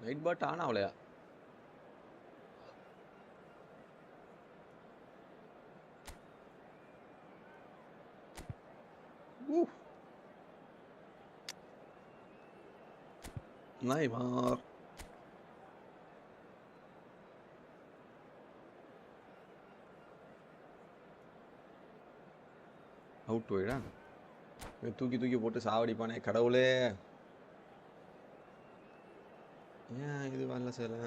Night bot on avlaya. Woo. Neymar. Out போயிடா. தூக்கி போட்டு சாவடிப்பானே கடவுளே. ஏன் இது வரல sir?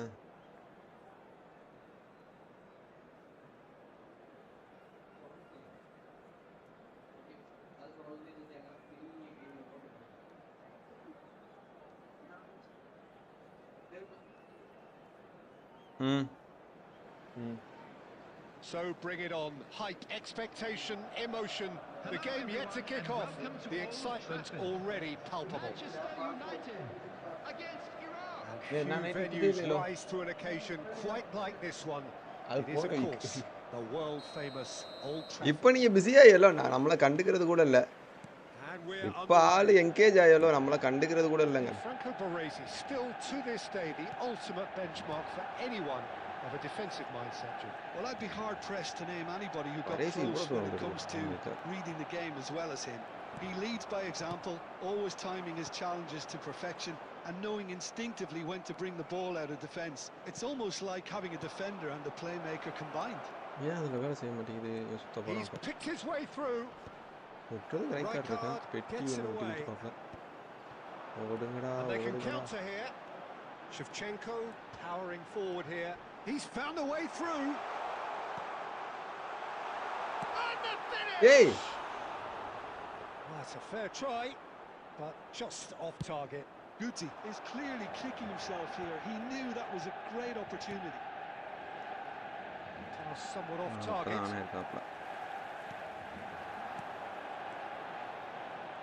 So bring it on. Hype, expectation, emotion. The game yet to kick off. The excitement already palpable. And few venues rise to an occasion quite like this one. It is, of course, the world-famous Old Trafford. இப்போ நீங்க பிஸியா ஆயല്ലോ, நான் நம்மள கண்டுக்கிறது கூட இல்ல. இப்போ ஆளு engage ஆயല്ലോ, நம்மள கண்டுக்கிறது கூட இல்லங்க. Still to this day the ultimate benchmark for anyone of a defensive mindset. Well, I'd be hard-pressed to name anybody who got close when it comes to reading the game as well as him. He leads by example, always timing his challenges to perfection and knowing instinctively when to bring the ball out of defence. It's almost like having a defender and a playmaker combined. He's picked his way through. Right card, gets it away. And they can counter here. Shevchenko powering forward here. He's found a way through. And the finish! Hey! Well, that's a fair try, but just off target. Guti is clearly kicking himself here. He knew that was a great opportunity. Somewhat off target.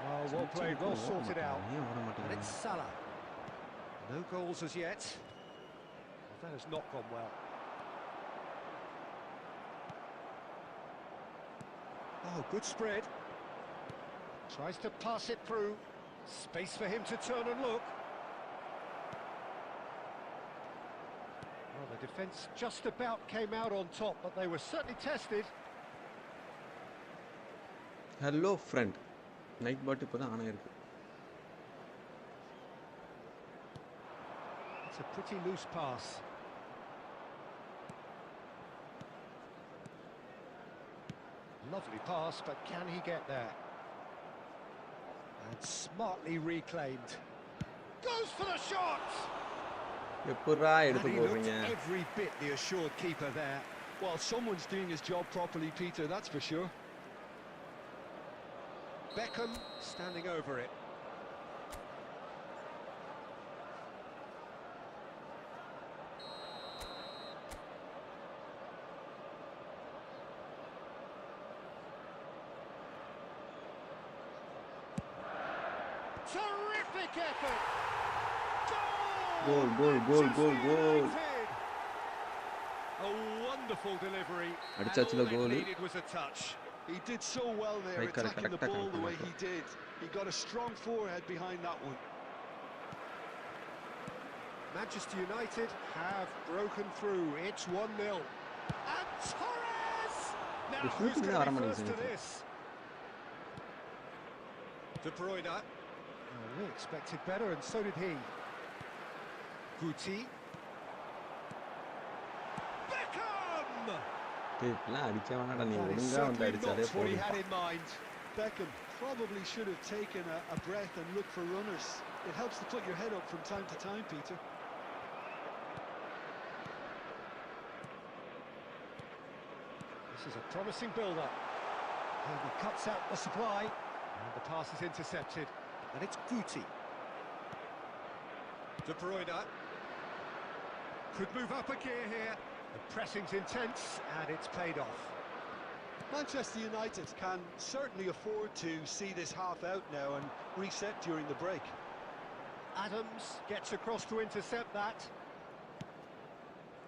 Oh, well played, well sorted out. And it's Salah. No goals as yet. That has not gone well. Oh, good spread. Tries to pass it through. Space for him to turn and look. Well, the defence just about came out on top, but they were certainly tested. Hello, friend. Night bot ipo dhaan aanayirukku. It's a pretty loose pass. Lovely pass, but can he get there? And smartly reclaimed. Goes for the shot! And he looked every bit the assured keeper there. Well, someone's doing his job properly, Peter, that's for sure. Vankkam standing over it. Terrific effort! Goal. A wonderful delivery. Adichachula and all goal. they needed was a touch. He did so well there, attacking the ball the way he did. He got a strong forehead behind that one. Manchester United have broken through. It's 1-0. And Torres! Now, who's going to be first to this? De Bruyne. Oh, we expected better, and so did he. Guti. Vankkam! That is certainly not what he had in mind. Vankkam probably should have taken a breath and looked for runners. It helps to put your head up from time to time, Peter. This is a promising build-up. He cuts out the supply, and the pass is intercepted. And it's Guti. De Bruyne could move up a gear here. The pressing's intense, and it's paid off. Manchester United can certainly afford to see this half out now and reset during the break. Adams gets across to intercept that.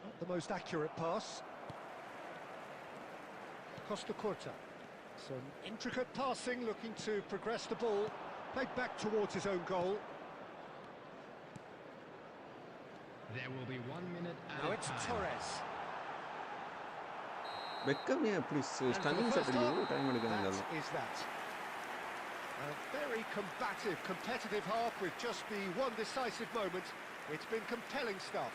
Not the most accurate pass. Costa Curta. Some intricate passing, looking to progress the ball. Played back towards his own goal. There will be 1 minute Now at a it's time. Torres. Beckham ஏன் அப்படி And for the stunning first shot half, எவ்வளவு time எடுக்குதுங்க that is that. A very combative, competitive half with just the one decisive moment. It's been compelling stuff.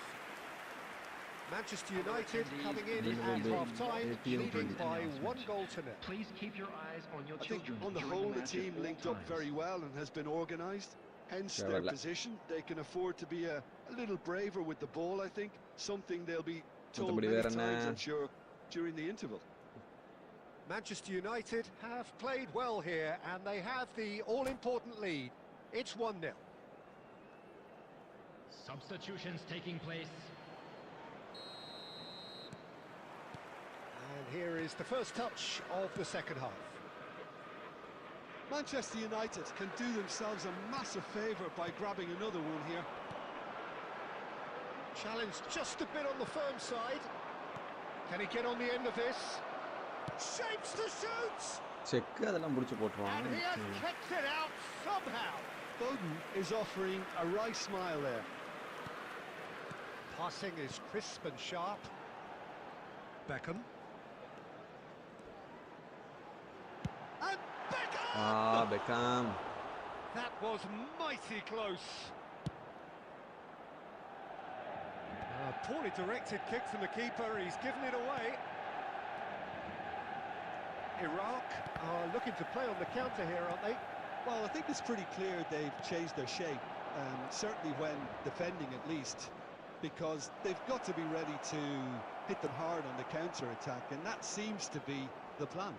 Manchester United coming in at half-time, leading by 1-0. Please keep your eyes on your I think children. on the during whole the match team at all linked up times. very well and has been organised. Hence Yeah, their well, position. They can afford to be a little braver with the ball, I think. Something they'll be told மத்தபடி many வேற என்ன? times, I'm sure, during the interval. Manchester United have played well here and they have the all-important lead. It's 1-0. Substitutions taking place. And here is the first touch of the second half. Manchester United can do themselves a massive favour by grabbing another one here. Challenged just a bit on the firm side. Can he get on the end of this? Shapes to shoot! Check அதெல்லாம் முடிச்சு And போட்டுருவாங்க. he has kept it out somehow. Foden is offering a right smile there. Passing is crisp and sharp. Beckham. And Beckham! Beckham. That was mighty close. Poorly directed kick from the keeper. He's given it away. Iraq are looking to play on the counter here, aren't they? Well, I think it's pretty clear they've changed their shape, certainly when defending at least, because they've got to be ready to hit them hard on the counter-attack, and that seems to be the plan.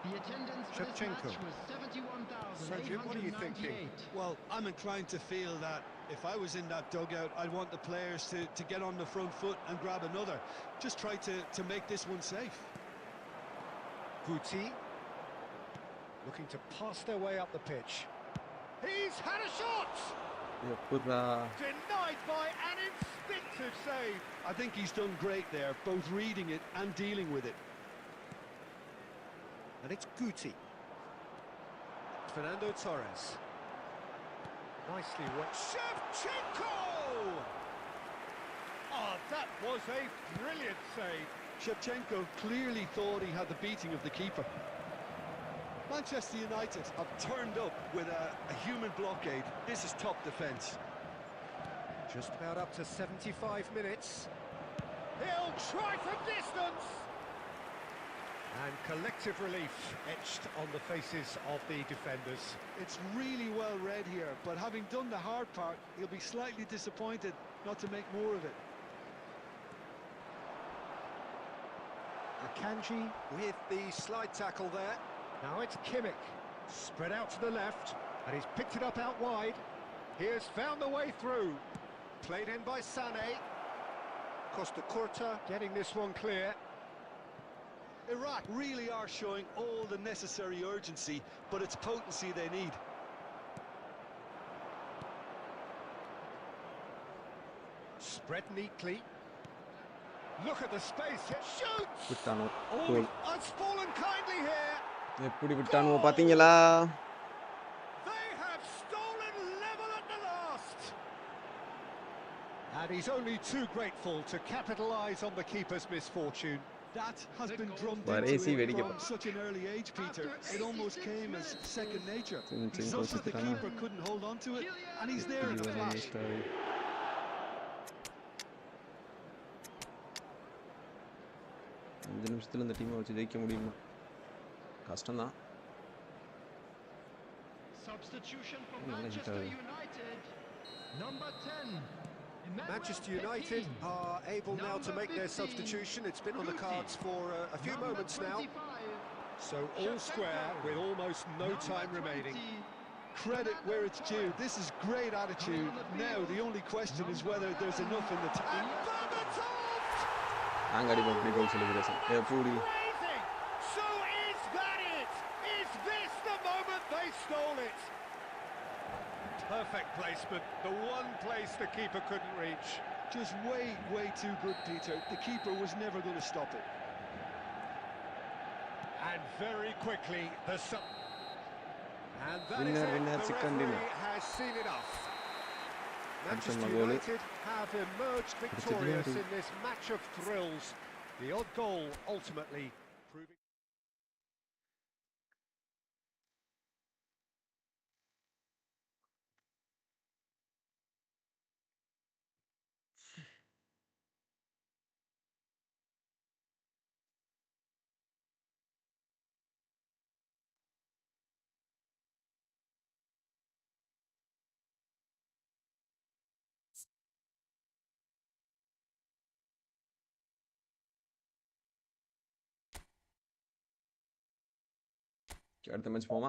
The attendance for this Shevchenko. match was Sergio, what are you thinking? 71,898. Well, I'm inclined to feel that if I was in that dugout, I'd want the players to get on the front foot and grab another. Just try to make this one safe. Guti. Looking to pass their way up the pitch. He's had a shot! எப்படா Denied by an instinctive save. I think he's done great there, both reading it and dealing with it. And it's Guti. Fernando Torres. Nicely wet. Shevchenko! Oh, that was a brilliant save. Shevchenko clearly thought he had the beating of the keeper. Manchester United have turned up with a human blockade. This is top defence. Just about up to 75 minutes. He'll try from distance! And collective relief etched on the faces of the defenders. It's really well read here, but having done the hard part, he'll be slightly disappointed not to make more of it. Akanji with the slide tackle there. Now it's Kimmich, spread out to the left, and he's picked it up out wide. He has found the way through. Played in by Sané. Costa Curta getting this one clear. Iraq really are showing all the necessary urgency, but it's potency they need. Spread neatly. Look at the space. Shoots! விட்டானோ Oh, goal it's fallen kindly here. எப்படி விட்டானோ பாத்தீங்களா? They have stolen level at the last. And he's only too grateful to capitalise on the keeper's misfortune. That has been drummed Varesi into him வெடிக்க from such an early age, Peter. It almost came as second nature. He சின்ன saw that the கோசிட்டானா? keeper couldn't hold on to it, and he's there in a flash. அஞ்சு நிமிஷத்துல இந்த டீமை வச்சு ஜெயிக்க முடியுமா? கஷ்டம்தான். Substitution for Oh, Manchester United. United. Number 10. Manchester United are able now to make their substitution. It's been on the cards for a few moments now. So all square with almost no time remaining. Credit where it's due. This is great attitude. Now the only question is whether there's enough in the tank. And Berbatov! நாங்க அடிப்போம் இப்படி கோல் celebration. எப்படி? Amazing! So is that it? Is this the moment they stole it? Perfect placement, the one place the keeper couldn't reach. Just way too good, Peter. The keeper was never going to stop it. And very quickly, and that Winner, is it. winner, The chicken referee dinner. has seen enough. Manchester United have emerged victorious in this match of thrills. The odd goal ultimately proving... அடுத்த match போமா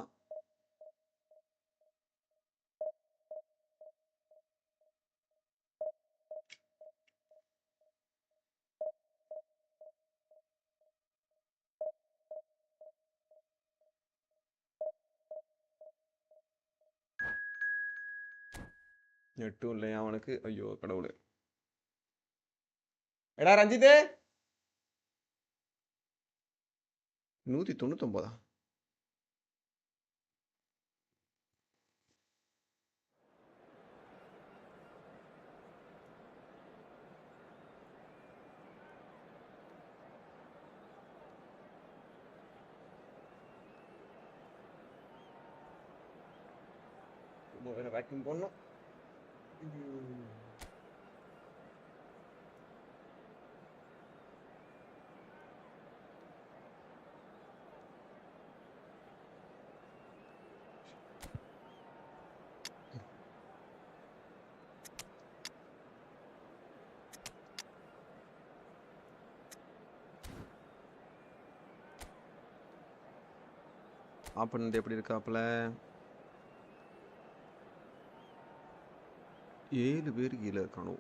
நெட்டும் இல்லையா அவனுக்கு ஐயோ கடவுளே எடா ரஞ்சித் 199 வேற vacuum போடணும் opponent எப்படி இருக்காப்புல 7 பேர் கீழே இருக்கானோ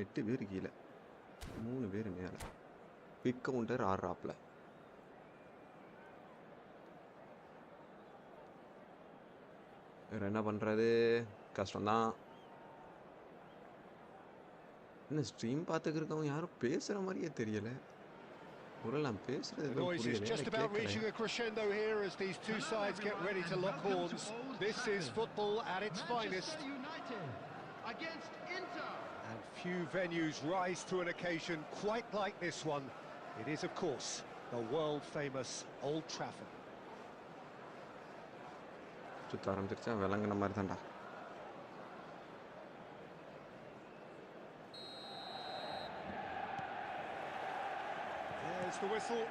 8 பேர் கீழே 3 பேர் மேலே பிக் கவுண்டர் ஆடுறாப்புல வேற என்ன பண்ணுறது கஷ்டம்தான் என்ன ஸ்ட்ரீம் பார்த்துக்கு இருக்கவங்க யாரும் பேசுகிற மாதிரியே தெரியலை The noise is just about reaching a crescendo here as these two sides get ready to lock horns. This is football at its finest. Against Inter. And few venues rise to an occasion quite like this one. It is, of course, the world-famous Old Trafford. There's the whistle.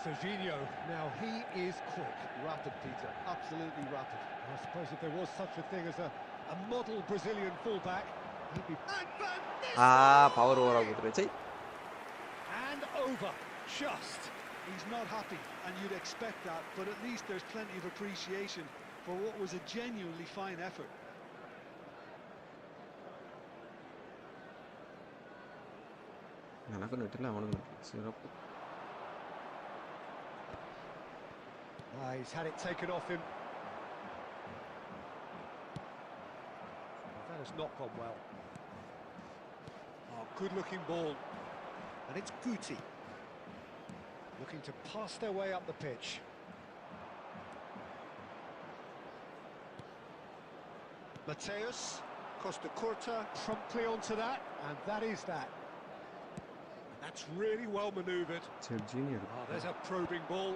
Serginho, now he is quick. Rapid, Peter, absolutely rapid. I suppose if there was such a thing as a model Brazilian fullback, he'd be... power over. And over, just. He's not happy, and you'd expect that, but at least there's plenty of appreciation for what was a genuinely fine effort. He's had it taken off him. That has not gone well. Oh, good-looking ball. And it's Guti. Looking to pass their way up the pitch. Mateus, Costa Curta, promptly onto that, and that is that. And that's really well manoeuvred. Oh, there's a probing ball.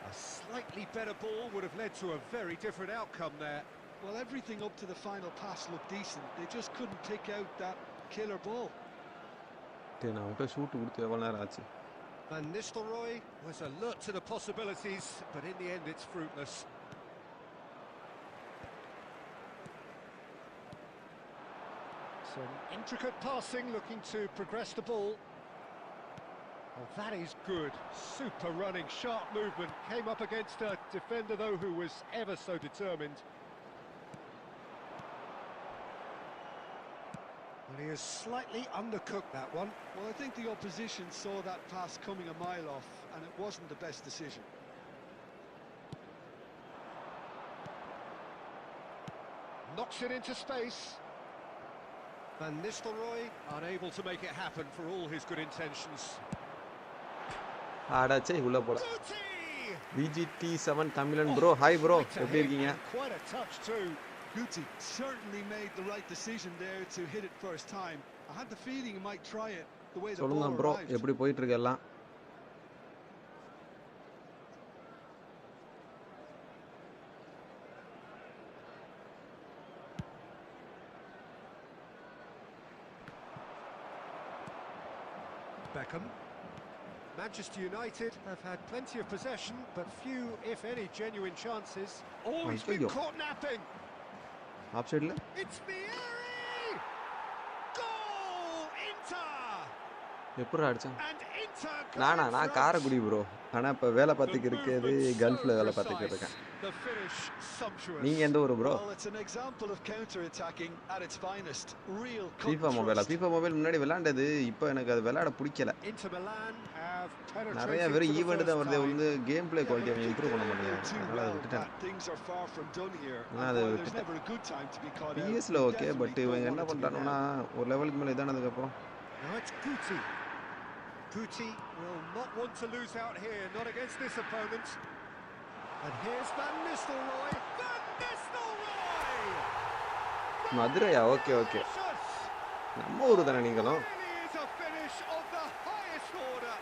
A slightly better ball would have led to a very different outcome there. Well, everything up to the final pass looked decent. They just couldn't pick out that killer ball. Van Nistelrooy was alert to the possibilities, but in the end it's fruitless. Some intricate passing, looking to progress the ball. Oh, that is good. Super running, sharp movement. Came up against a defender, though, who was ever so determined. Well, he has slightly undercooked that one. Well, I think the opposition saw that pass coming a mile off, and it wasn't the best decision. Knocks it into space. Van Nistelrooy unable to make it happen for all his good intentions. Guti! VGT7 Tamilan bro. Hi bro. எப்படி இருக்கீங்க? Quite a touch too. Guti certainly made the right decision there to hit it first time. I had the feeling he might try it the way the ball சொல்லுங்க bro. arrived. எப்படி போயிட்டு இருக்கு எல்லாம்? Beckham. Manchester United have had plenty of possession, but few, if any, genuine chances. Oh, he's been caught napping. Offside le? It's Vieri! Goal! Inter! எப்பறா அடிச்சான்? And Inter நான் Karaikudi bro. ஆனா இப்ப வேலை பார்த்துக்கிட்டு இருக்கேது கல்ஃப்ல வேலை பார்த்துக்கிட்டு இருக்கேன். The finish sumptuous. நீங்க எந்த ஊரு bro? Well, it's an example of counter attacking at its finest. Real FIFA mobile முன்னாடி விளையாண்டது இப்போ எனக்கு அது விளையாட பிடிக்கல. Inter Milan have நிறைய penetrated வெறும் ஈவென்ட் தான் வருது வந்து கேம் பிளே குவாலிட்டி அவங்க இம்ப்ரூவ் பண்ண மாட்டேங்கிறாங்க. அதனால அதை விட்டுட்டேன். அது விட்டுட்டேன். பிஎஸ்ல ஓகே பட் இவங்க என்ன பண்றாங்கன்னா ஒரு லெவலுக்கு மேல இதானதுக்கு அப்புறம் Now it's Guti will not want to lose out here, not against this opponent. And here's Van Nistelrooy. மதுரையா ஓகே நம்ம ஊரு தானே நீங்களும். Really is a finish of the highest order.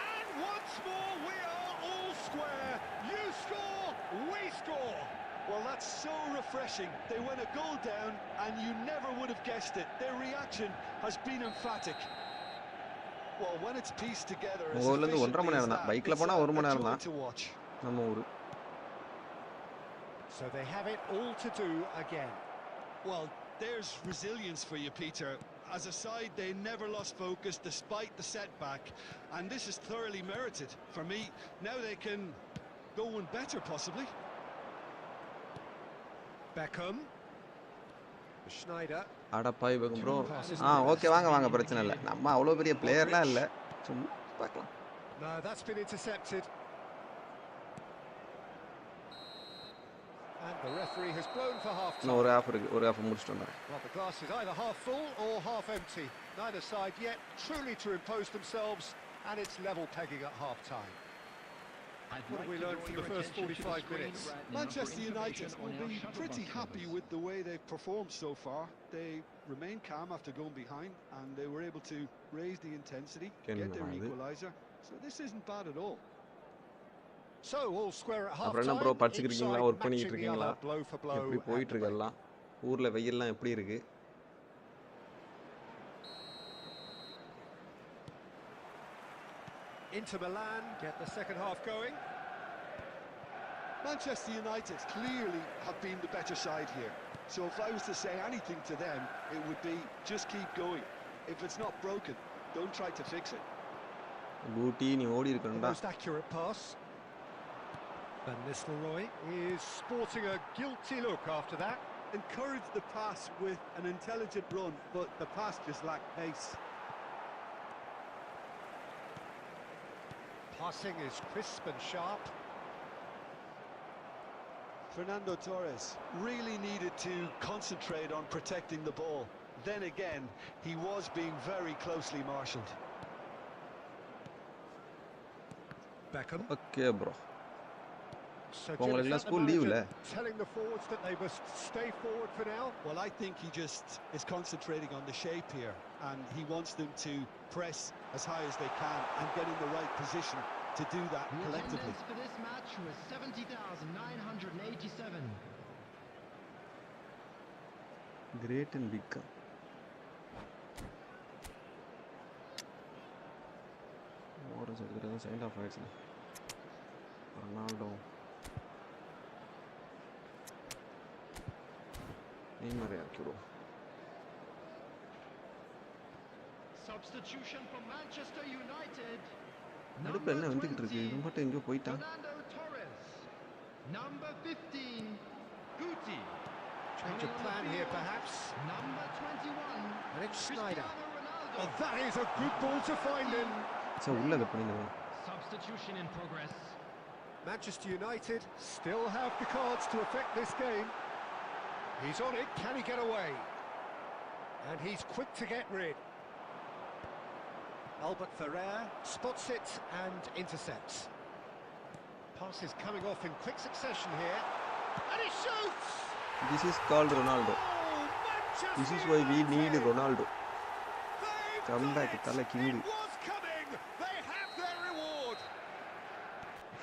And once more we are all square. You score, we score. Well, that's so refreshing. They went a goal down and you never would have guessed it. Their reaction has been emphatic. Well, when it's pieced together as efficiently as that, பைக்ல போனா 1 மணி நேரம் தான் நம்ம ஊரு. So they have it all to do again. Well, there's resilience for you, Peter. As a side, they never lost focus despite the setback, and this is thoroughly merited. For me, now they can go one better, possibly. Beckham. Schneider. அடப்பாய் பக்கம் bro. Okay வாங்க பிரச்சனை இல்ல. நம்ம அவ்வளவு பெரிய பிளேயர்லாம் இல்ல. சும்மா பார்க்கலாம். No, that's been intercepted. And the referee has blown for half time. ஒரு half முடிச்சிட்டு வந்தாங்க. Well, the glass is either half full or half empty. Neither side yet truly to impose themselves, and it's level pegging at half time. What have we learned from the first 45 minutes? Manchester United will be pretty happy with the way they've performed so far. They remain calm after going behind, and they were able to raise the intensity, get their equaliser. So this isn't bad at all. So all square at half அப்புறம் என்ன bro படிச்சிருக்கீங்களா work பண்ணிட்டு இருக்கீங்களா எப்படி போயிட்டு இருக்கு எல்லாம் ஊர்ல வெயில்லாம் எப்படி இருக்கு Inter Milan get the second half going. Manchester United clearly have been the better side here. So if I was to say anything to them, it would be just keep going. If it's not broken, don't try to fix it. Guti நீ ஓடி இருக்கணும்டா. Most accurate pass. Van Nistelrooy is sporting a guilty look after that. Encouraged the pass with an intelligent run, but the pass just lacked pace. Passing is crisp and sharp. Fernando Torres really needed to concentrate on protecting the ball. Then again, he was being very closely marshalled. Beckham. Okay, bro. So telling the forwards that they must stay forward for now. Well, I think he just is concentrating on the shape here, and he wants them to press as high as they can and get in the right position to do that collectively. The attendance for this match was 70,987. Great and Vankkam. What is it? Send off right. Ronaldo. Substitution for Manchester United. நடுப்புல என்ன வந்துகிட்டு இருக்கு இது மட்டும் எங்க போய்ட்டான் Fernando Torres. Number 15 Guti. Change of plan here perhaps. Number 21 And it's Schneider. Oh, that is a good ball to find him. So உள்ள கப்பனிங்க Substitution in progress. Manchester United still have the cards to affect this game. He's on it, can he get away? And he's quick to get rid. Albert Ferrer spots it and intercepts. Pass is coming off in quick succession here. And he shoots! This is called Ronaldo. This is why we need Ronaldo. Come back, Tala King. It was coming! They have their reward!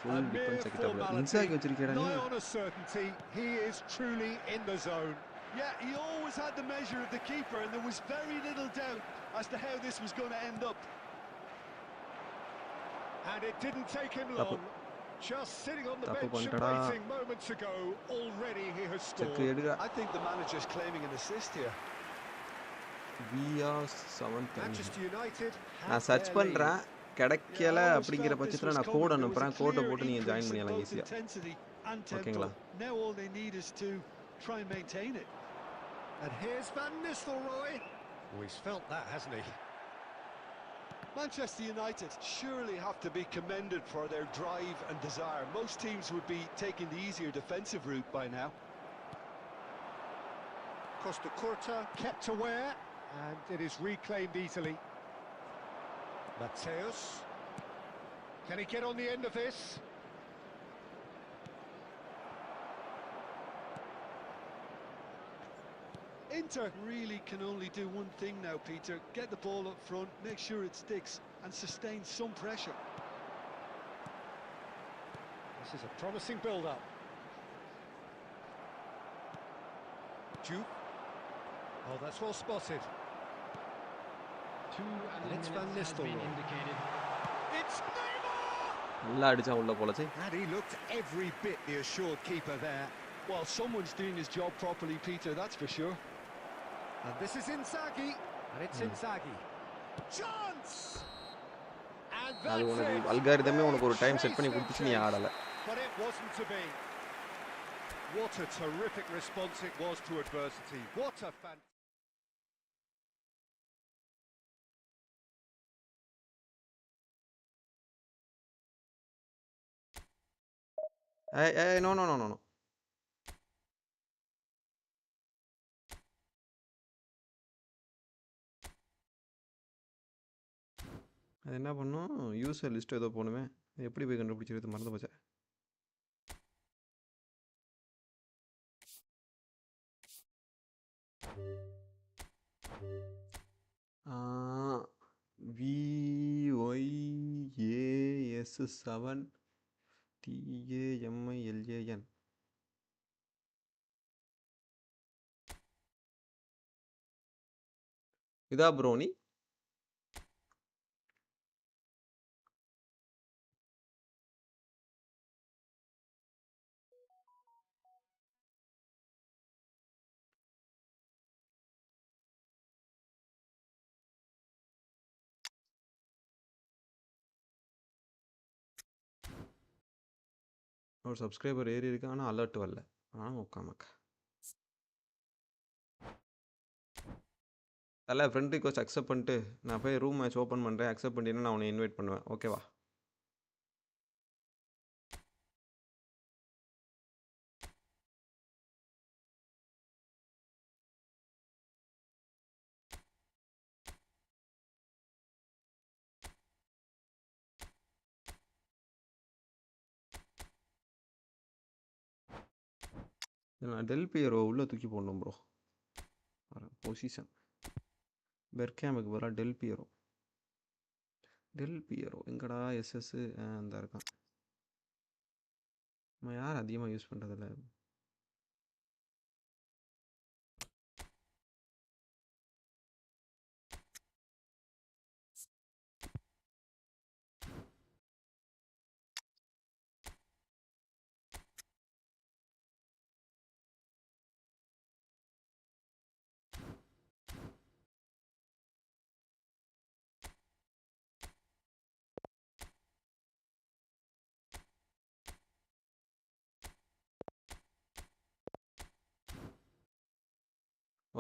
Full defense formality, nigh on a certainty, he is truly in the zone. Yeah, he always had the measure of the keeper, and there was very little doubt as to how this was going to end up. And it didn't take him long. Just sitting on the bench and waiting moments ago, already he has scored. I think the manager's claiming an assist here. We are 7th. Manchester United. நான் search பண்றேன் கிடைக்கல அப்படிங்கற பட்சத்துல நான் code அனுப்புறேன் கோட போட்டு நீங்க ஜாயின் பண்ணிடலாம் ஈஸியா ஓகேங்களா Now all they need is to try and maintain it. And here's Van Nistelrooy. Oh, he's felt that, hasn't he? Manchester United surely have to be commended for their drive and desire. Most teams would be taking the easier defensive route by now. Costa Curta kept aware, and it is reclaimed easily. Mateus. Can he get on the end of this? Inter really can only do one thing now, Peter. Get the ball up front, make sure it sticks, and sustain some pressure. This is a promising build-up. Juke. Oh, that's well spotted. And it's Van Nistelrooy. It's Neymar! And he looked every bit the assured keeper there. Well, someone's doing his job properly, Peter, that's for sure. And this is Inzaghi. And it's Inzaghi. Chance! And that's it. algorithm உனக்கு ஒரு time set பண்ணி கொடுத்துச்சு நீ ஆடல. But it wasn't to be. What a terrific response it was to adversity. What a Hey, no. அது என்ன பண்ணும் user list ஏதோ போகணுமே எப்படி போய் கண்டுபிடிச்சிருது மறந்து போச்சேன் VYAS7 TAMILAN இதா ப்ரோனி ஒரு சப்ஸ்கிரைபர் ஏறி இருக்கு ஆனால் அலர்ட் வரல ஆனால் உட்காமக்க அதில் ஃப்ரெண்ட் ரிக்வஸ்ட் அக்செப்ட் பண்ணிட்டு நான் போய் ரூம் மேட்ச் ஓப்பன் பண்ணுறேன் அக்செப்ட் பண்ணிட்டு நான் உன்னை இன்வைட் பண்ணுவேன் ஓகேவா நான் டெல் பியரோ உள்ளே தூக்கி போடணும் ப்ரோ பொசிஷன் பெர்கேமுக்கு பதிலாக டெல் பியரோ எங்கடா எஸ்எஸ் அந்த இருக்கான் நம்ம யார் அதிகமாக யூஸ் பண்ணுறதில்ல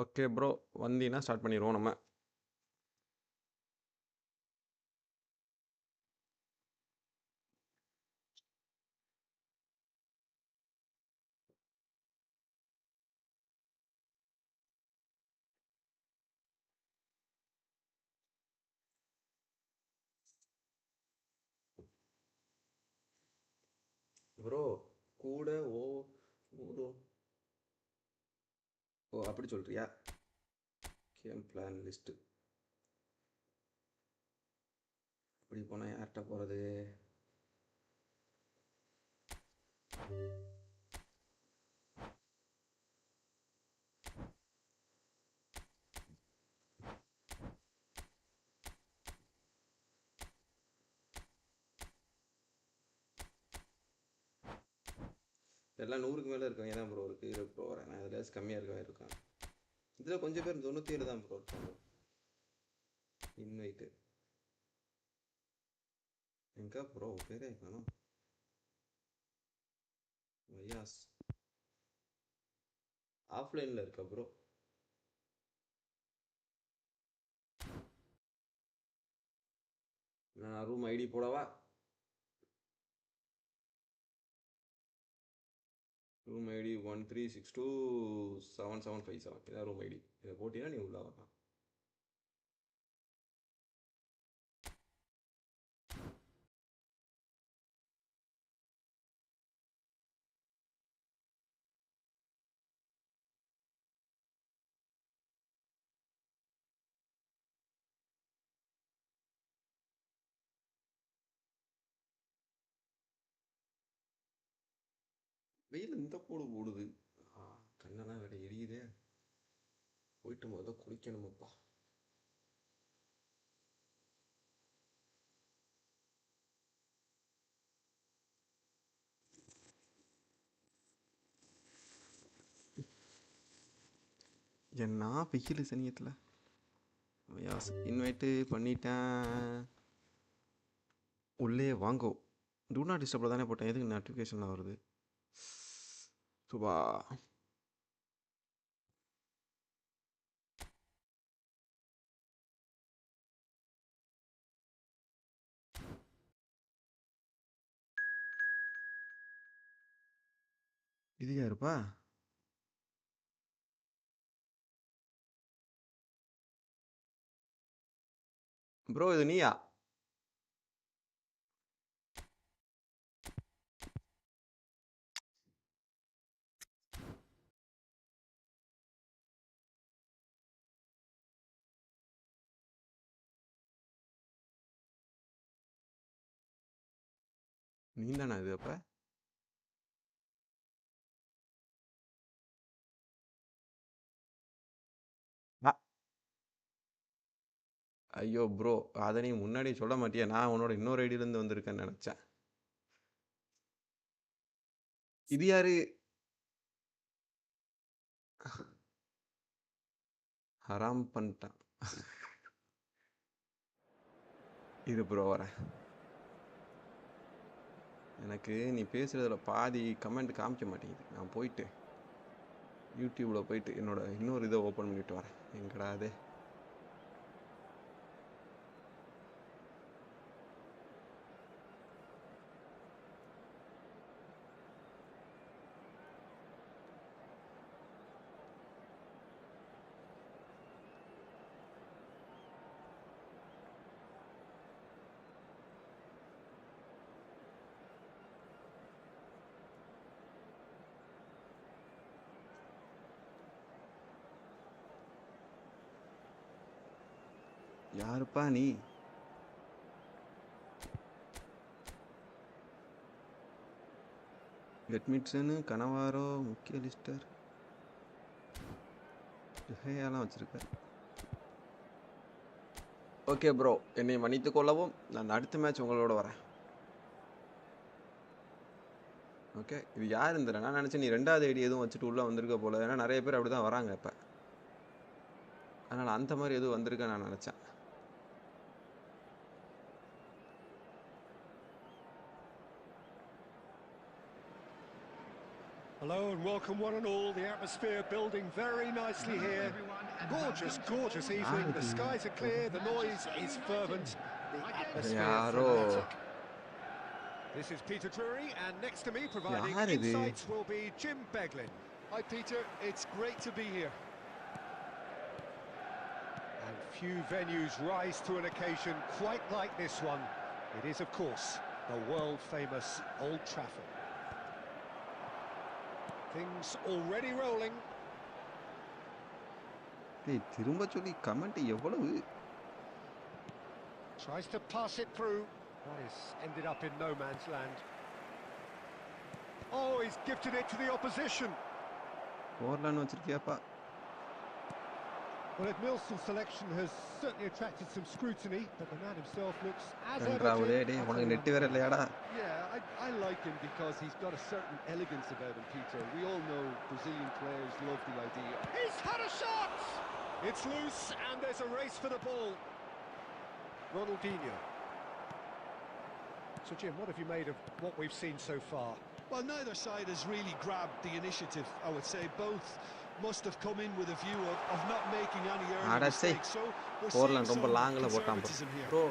ஓகே ப்ரோ வந்தீங்கன்னா ஸ்டார்ட் பண்ணிடுவோம் நம்ம ப்ரோ கூட ஊரோ ஓ அப்படி சொல்றியா? கேம் பிளான் லிஸ்ட் இப்படி போனால் யார்கிட்ட போகிறது? எல்லாம் 100க்கு மேலே இருக்கவங்க தான் ப்ரோ இருக்குது. 20 ப்ரோ வரேன். நான் இதில் கம்மியாக இருக்கவே இருக்கான். இதில் கொஞ்சம் பேர் 97 தான் ப்ரோ இருக்காங்க. இன்வைட்டு எங்கே ப்ரோ பேரே காணும். வையாஸ் ஆஃப்லைனில் இருக்கா ப்ரோ? நான் ரூம் ஐடி போடவா? ரூம் ஐடி 13627757 இதான் ரூம் ஐடி. இதை போட்டினா நீ உள்ளே வரலாம். வெயில் இந்த போடு போடுது. கண்ணெல்லாம் வேற எரியுதே. போயிட்டு முதல்ல குளிக்கணுமப்பா. என்ன வெயில் சனியத்தில். இன்வைட்டு பண்ணிட்டேன். உள்ளே வாங்கோ. டூ நாட் டிஸ்டர்பில் தானே போட்டேன். எதுக்கு நோட்டிஃபிகேஷன்லாம் வருது? சுபா இது யாருப்பா? ப்ரோ இது நீயா? நீ தானே இது அப்போ? ஐயோ ப்ரோ அதை நீ முன்னாடி சொல்ல மாட்டியா? நான் உன்னோட இன்னொரு ஐடியிலேருந்து வந்திருக்கேன்னு நினச்சேன். இது யாரு? ஹராம் பண்ணிட்டான். இது ப்ரோ வரேன். எனக்கு நீ பேசுகிறதுல பாதி கமெண்ட் காமிக்க மாட்டேங்குது. நான் போயிட்டு யூடியூப்பில் போயிட்டு என்னோட இன்னொரு இதை ஓப்பன் பண்ணிட்டு வரேன். எங்கடா அது? யாருப்பா நீ? கெட்மிட்ஸனு கனவாரோ முக்கிய லிஸ்டர் ஹேயெல்லாம் வச்சுருக்க. ஓகே ப்ரோ, என்னை மன்னித்து கொள்ளவும். நான் அடுத்த மேட்ச் உங்களோட வரேன். ஓகே இது யார் இருந்தேன்? நான் நினச்சேன் நீ 2வது ஐடி எதுவும் வச்சுட்டு உள்ளே வந்திருக்க போல. ஏன்னா நிறைய பேர் அப்படி தான் வராங்க இப்போ. அதனால் அந்த மாதிரி எதுவும் வந்திருக்க நான் நினச்சேன். Hello and welcome one and all. The atmosphere building very nicely here. Gorgeous, gorgeous evening. The skies are clear, the noise is fervent, the atmosphere frenetic. This is Peter Drury, and next to me providing insights will be Jim Beglin. Hi Peter, it's great to be here. And few venues rise to an occasion quite like this one. It is, of course, the world-famous Old Trafford. Things already rolling. Hey, திரும்ப சொல்லி comment எவ்வளவு? Tries to pass it through. That is ended up in no man's land. Oh, he's gifted it to the opposition. ஓர்லான்னு வச்சிருக்கியாப்பா? Well, Milson's selection has certainly attracted some scrutiny, but the man himself looks as கன்றாவுதே டேய் உனக்கு net வேற இல்லையாடா? Yeah, I like him because he's got a certain elegance about him, Peter. We all know Brazilian players love the idea. He's had a shot! It's loose and there's a race for the ball. Ronaldinho. So Jim, what have you made of what we've seen so far? Well, neither side has really grabbed the initiative, I would say. Both must have come in with a view of not making any early mistakes. So we're seeing some conservatism here. Bro,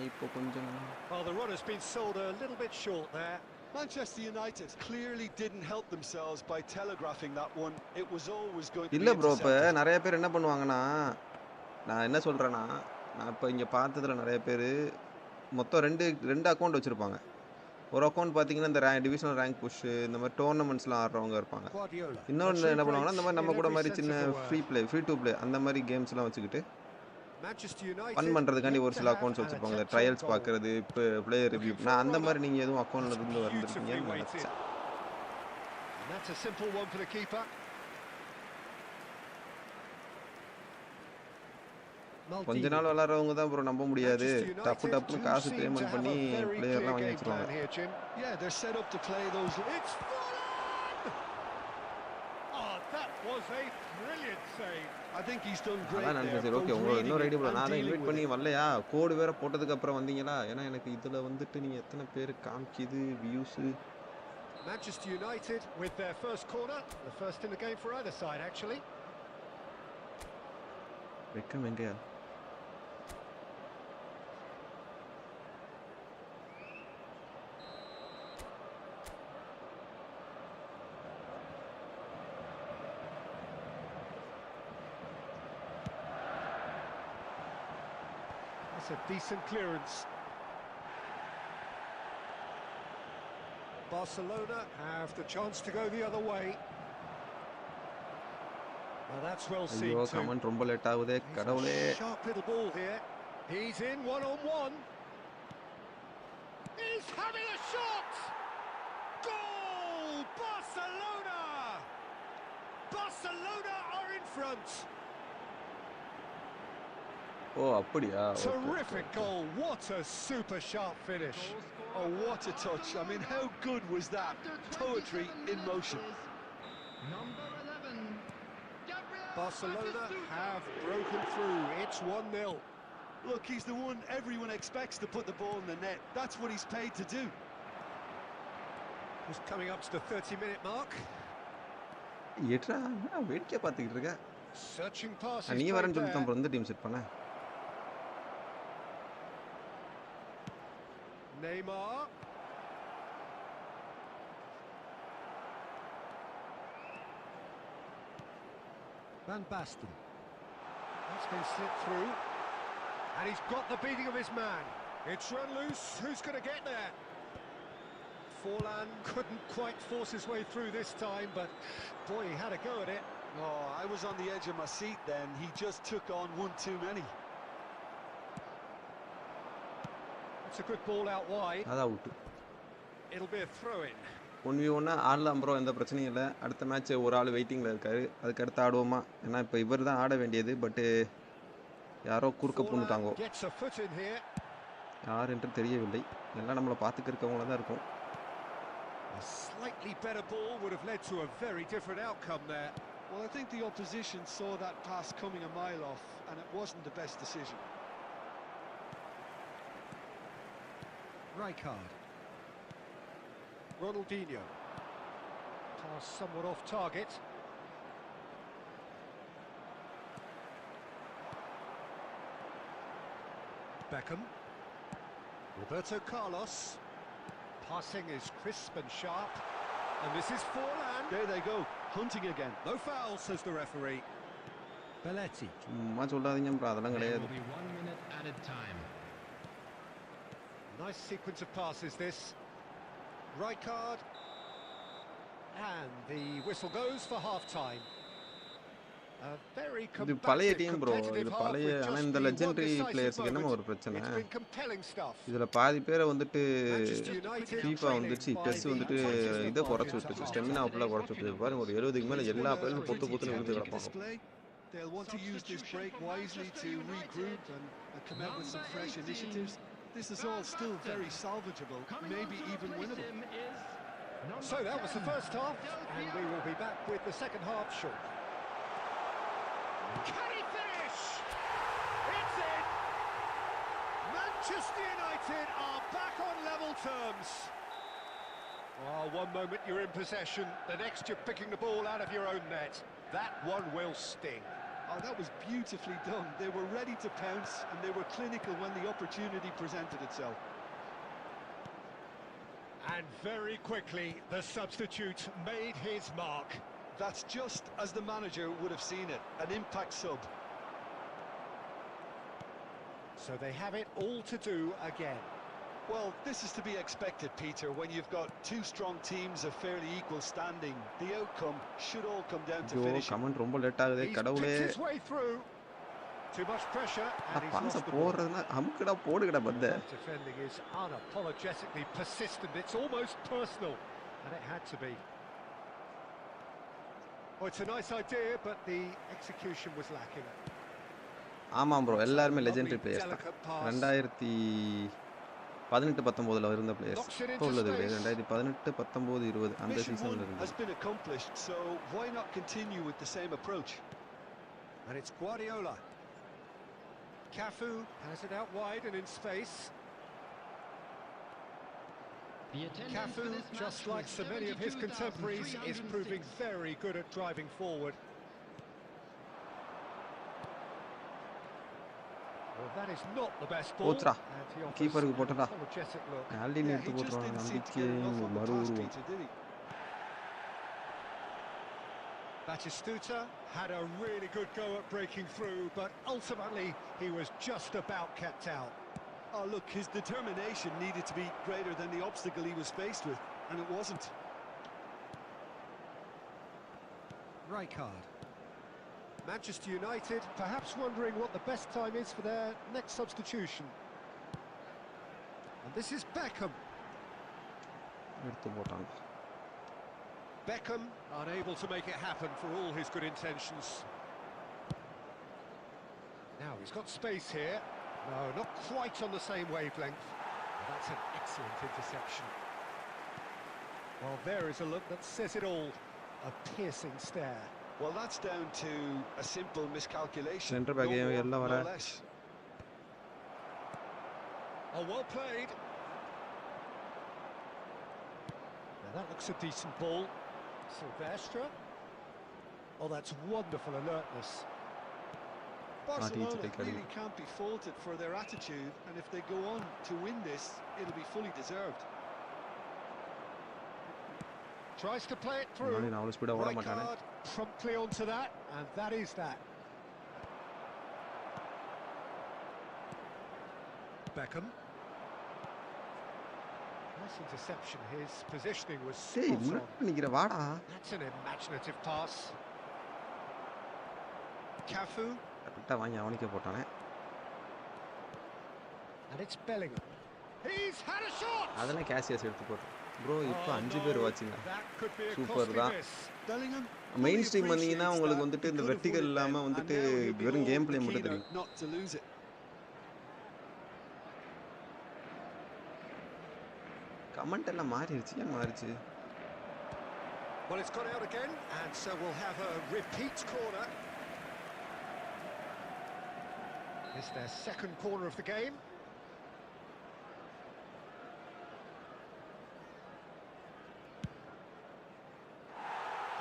இப்போ கொஞ்சம் Well, the run has been sold a little bit short there. Manchester United clearly didn't help themselves by telegraphing that one. It was always going to be இல்ல bro. இப்ப intercepted. நிறைய பேர் என்ன பண்ணுவாங்கன்னா, நான் என்ன சொல்றேன்னா, நான் இப்ப இங்க பார்த்ததுல நிறைய பேர் மொத்தம் ரெண்டு அக்கவுண்ட் வச்சிருப்பாங்க. ஒரு அக்கவுண்ட் பாத்தீங்கன்னா இந்த டிவிஷனல் ரேங்க் புஷ் இந்த மாதிரி டோர்னமெண்ட்ஸ்லாம் ஆடுறவங்க இருப்பாங்க. இன்னொன்று என்ன பண்ணுவாங்கன்னா இந்த மாதிரி நம்ம கூட மாதிரி சின்ன ஃப்ரீ டு ப்ளே அந்த மாதிரி கேம்ஸ்லாம் வச்சுக்கிட்டு ஃபன் பண்ணுறதுக்காண்டி ஒரு சில அக்கௌண்ட்ஸ் வச்சுருப்பாங்க. இந்த ட்ரையல்ஸ் பார்க்குறது, இப்போ பிளேயர் ரிவ்யூ. நான் அந்த மாதிரி நீங்கள் எதுவும் அக்கௌண்ட்ல இருந்து வந்துருக்கீங்கன்னு நினச்சேன். கொஞ்ச நாள் விளையாடுறவங்க தான் ப்ரோ நம்ப முடியாது. டப்புன்னு காசு பேமெண்ட் பண்ணி பிளேயர்லாம் வாங்கி வச்சிருவாங்க. Yeah, they're set up to play those. It's oh, that was a brilliant save. I think he's done great. அதான் நான் சரி ஓகே உங்க இன்னொரு ஐடி ப்ரோ. நான் தான் இன்வைட் பண்ணி வரலையா? கோட் வேற போட்டதுக்கு அப்புறம் வந்தீங்களா? ஏன்னா எனக்கு இதுல வந்துட்டு நீங்க எத்தனை பேர் காமிக்குது views. Manchester United with their first corner, the first in the game for either side actually. வெக்கம் எங்கயா? It's a decent clearance. Barcelona have the chance to go the other way. Well, that's well seen too. Comment ரொம்ப late ஆகுதே கடவுளே. Sharp little ball here. He's in one-on-one. He's having a shot. Goal! Barcelona! Barcelona are in front. ஓ அப்படியா? Terrific goal. What a super sharp finish. Oh, what a touch. I mean, how good was that? Poetry in motion. Barcelona have broken through. It's 1-0. Look, he's the one everyone expects to put the ball in the net. That's what he's paid to do. Just coming up to the 30-minute mark. ஏட்ரா நான் வேடிக்கை பார்த்துக்கிட்டு இருக்கேன். Searching passes. நீ வரேன்னு சொல்லி தான் இந்த team set பண்ண. Neymar. Van Basten. That's been slipped through. And he's got the beating of his man. It's run loose. Who's going to get there? Forlan couldn't quite force his way through this time, but boy, he had a go at it. Oh, I was on the edge of my seat then. He just took on one too many. It's a good ball out wide. அது out. It'll be a throw-in. 1v1 ஆடலாம் bro, எந்த பிரச்சனையும் இல்லை. அடுத்த match ஒரு ஆள் வெயிட்டிங்கில் இருக்காரு. அதுக்கு அடுத்து ஆடுவோமா? ஏன்னா இப்போ இவர் தான் ஆட வேண்டியது. பட்டு யாரோ குறுக்க பூந்துட்டாங்க. யார் என்று தெரியவில்லை. எல்லாம் நம்மளை பார்த்துக்க இருக்கவங்கள தான் இருக்கும். A slightly better ball would have led to a very different outcome there. Well, I think the opposition saw that pass coming a mile off, and it wasn't the best decision. Rijkaard. Ronaldinho. Pass somewhat off target. Beckham. Roberto Carlos. Passing is crisp and sharp. And this is Forlan. There they go, hunting again. No foul, says the referee. Belletti. சும்மா சொல்லாதீங்க bro, அதெல்லாம் கிடையாது. Will be 1 minute added time. Nice sequence of passes this. Rijkaard. And the whistle goes for half-time. A very இது பழைய combative, team bro. competitive இது half பழைய with ஆனா just இந்த the one லெஜெண்டரி decisive பிளேயர்ஸ்க்கு என்னமா moment. ஒரு பிரச்சனை? It's been compelling stuff. இதுல பாதி பேரை வந்துட்டு Manchester United FIFA trailing வந்துச்சு by பெஸ் the வந்துட்டு touches இதை of குறைச்சி into விட்டுச்சு. half. ஸ்டெமினா ஃபுல்லா குறைச்சி விட்டுச்சு. பாருங்க ஒரு 70க்கு மேல எல்லா பேரும் பொத்து பொத்துன்னு விழுந்து கிடப்பாங்க. Display. They'll want to use this break wisely to regroup and come out with some fresh initiatives. This is all still very salvageable, maybe even winnable. So that was the first half, and we will be back with the second half shortly. Can he finish? It's in! Manchester United are back on level terms. Oh, one moment you're in possession, the next you're picking the ball out of your own net. That one will sting. Oh, that was beautifully done. They were ready to pounce, and they were clinical when the opportunity presented itself. And very quickly, the substitute made his mark. That's just as the manager would have seen it, an impact sub. So they have it all to do again. Well, this is to be expected, Peter, when you've got two strong teams of fairly equal standing. The outcome should all come down to finishing. Comment ரொம்ப late ஆகுது. கடவுளே. He's picked his way through. Too much pressure and he's lost the ball. அமுக்குடா போடுடா பந்த. Defending is unapologetically persistent. It's almost personal, and it had to be. Oh, it's a nice idea, but the execution was lacking. ஆமா bro, எல்லாரும் legendary players தான். 2018-19ல இருந்த players. இப்போ உள்ளது கிடையாது. 2018-19-20 அந்த சீசன்ல இருந்தது. Has been accomplished, so why not continue with the same approach? And it's Guardiola. Cafu has it out wide and in space. Cafu, just like so many of his contemporaries, is proving very good at driving forward. Well, that is not the best ball. And he offers an apologetic look. Yeah, he just didn't seem to get enough on the pass, Peter, did he? Batistuta had a really good go at breaking through, but ultimately he was just about kept out. Oh, look, his determination needed to be greater than the obstacle he was faced with, and it wasn't. Rijkaard. Manchester United perhaps wondering what the best time is for their next substitution. And this is Beckham. Beckham unable to make it happen for all his good intentions. Now he's got space here. No, not quite on the same wavelength. That's an excellent interception. Well, there is a look that says it all. A piercing stare. Well, that's down to a simple miscalculation. Centre back no less. Oh, well played. Now that looks a decent ball. Silvestre. Oh, that's wonderful alertness. Barcelona really can't be faulted for their attitude, and if they go on to win this, it'll be fully deserved. Tries to play it through. Rijkaard promptly onto that, and that is that. Beckham. Nice interception. His positioning was spot on. That's an imaginative pass. Cafu. And it's Bellingham. He's had a shot. அதெல்லாம் gaseous எடுத்து போடு bro. இப்போ 5 பேர் வாட்சிங்க. Super தான். Main stream வந்தீங்கன்னா உங்களுக்கு வந்துட்டு இந்த வெர்டிகல் இல்லாம வந்துட்டு வெறும் கேம் ப்ளே மட்டும் தெரியும். கமெண்ட் எல்லாம் மாறிடுச்சு. ஏன் மாறிச்சு? Well, it's gone out again, and so we'll have a repeat corner. It's their second corner of the game.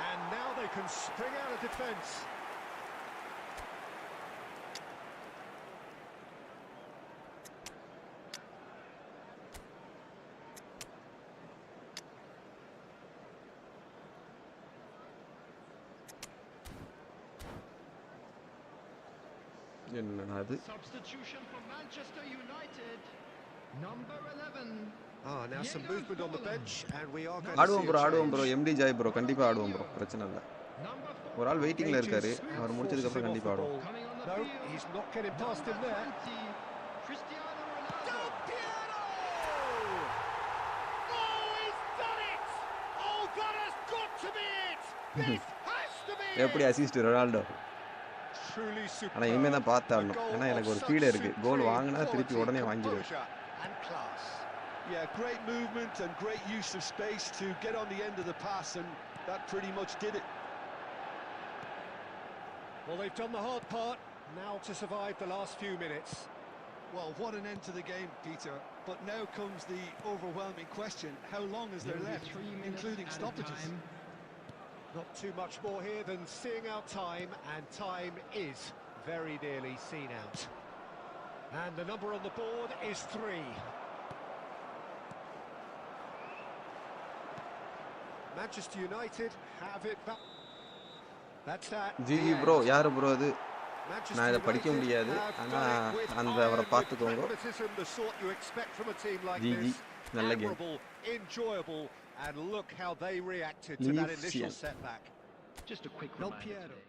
And now they can spring out of defence. என்னடா அது? Substitution for Manchester United. Number 11, Ah, now some movement on the bench, and we are going to ஆடுவோம் see bro a ஆடுவோம் bro change. எம்டி ஜாய் bro கண்டிப்பா ஆடுவோம் bro பிரச்சனை இல்லை ஒரு ஆள் வெயிட்டிங்ல இருக்காரு அவர் முடிச்சதுக்கு அப்புறம் கண்டிப்பா ஆடுவோம் No, he's not getting past him there. Del Piero! Oh, he's done it! Oh, that has got to be it! This has to be it! எப்படி அசிஸ்ட் ரொனால்டோ Truly superb. ஆனா இனிமே தான் பார்த்தாடணும் ஏன்னா எனக்கு ஒரு ஃபீல் இருக்கு கோல் வாங்கினா திருப்பி உடனே வாங்கிடுவேன் And class. Yeah, great movement and great use of space to get on the end of the pass, and that pretty much did it. Well, they've done the hard part, now to survive the last few minutes. Well, what an end to the game, Peter. But now comes the overwhelming question: how long is there left, including stoppages? Not too much more here than seeing out time, and time is very nearly seen out. And the number on the board is 3. Manchester United have it back. That's that. GG bro யாரு bro அது நான் இதை படிக்க முடியாது ஆனா அந்த அவரை பார்த்துக்கோங்க ஜிஜி நல்ல game enjoyable, and look how they reacted to that initial setback. Just a quick Del reminder Piero. today.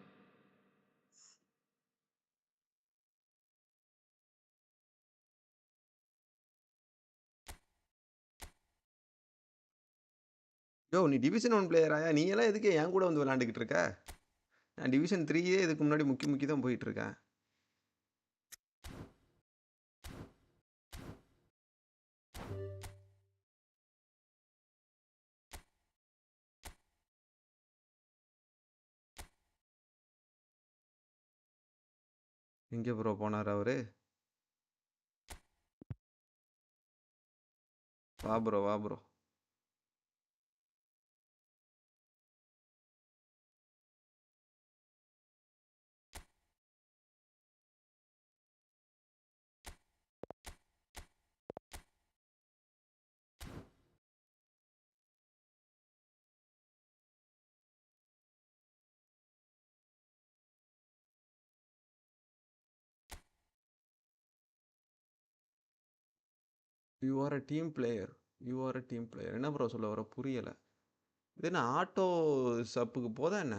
யோ நீ டிவிஷன் 1 பிளேயராயா நீ எல்லாம் எதுக்கு என் கூட வந்து விளையாண்டுக்கிட்டு இருக்க நான் டிவிஷன் 3 இதுக்கு முன்னாடி முக்கி தான் போயிட்டு இருக்கேன் எங்க ப்ரோ போனார் அவரு வா bro you are a team player என்ன ப்ரோ சொல்ல வர புரியலை இது என்ன ஆட்டோ சப்புக்கு போதா என்ன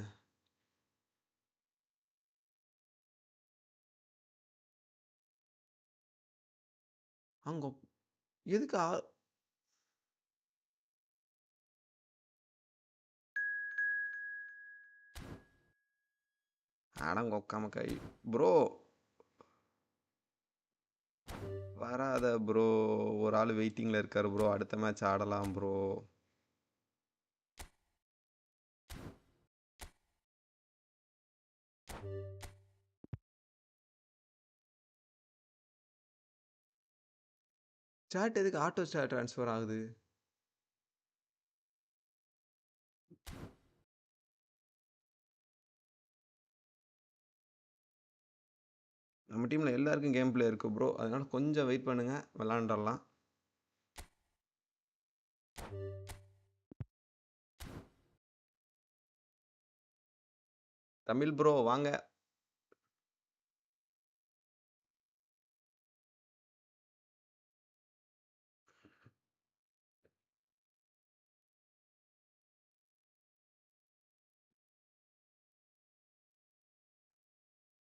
அங்க எதுக்கு அடங்க உக்காம கை ப்ரோ வராத ப்ரோ ஒரு ஆள் வெயிட்டிங்ல இருக்காரு ப்ரோ அடுத்த மேட்ச் ஆடலாம் ப்ரோ சாட் எதுக்கு ஆட்டோ சாட் ட்ரான்ஸ்ஃபர் ஆகுது நம்ம டீமில் எல்லாருக்கும் கேம் பிளே இருக்குது ப்ரோ அதனால கொஞ்சம் வெயிட் பண்ணுங்கள் விளாண்டுடலாம் தமிழ் ப்ரோ வாங்க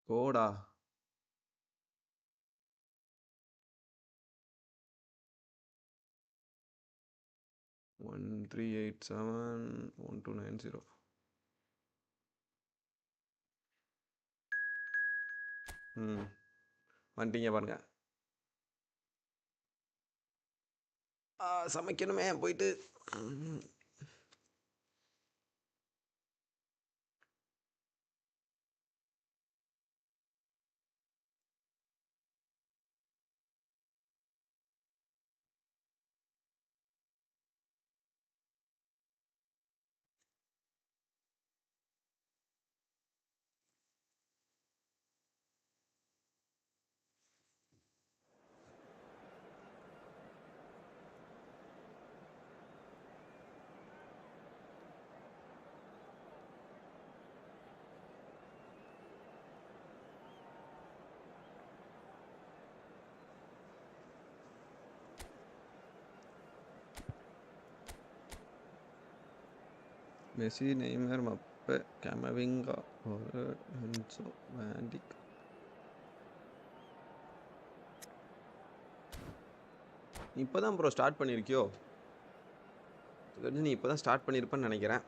கோடா ஒன் 387 1290 வந்துட்டீங்க பாருங்க சமைக்கணுமே போயிட்டு Messi, Neymar, Mbappe, Camavinga or Enzo, Van Dijk. நீ இப்போதான் ப்ரோ ஸ்டார்ட் பண்ணியிருக்கியோ? நீ இப்போதான் ஸ்டார்ட் பண்ணியிருப்பேன்னு நினைக்கிறேன்.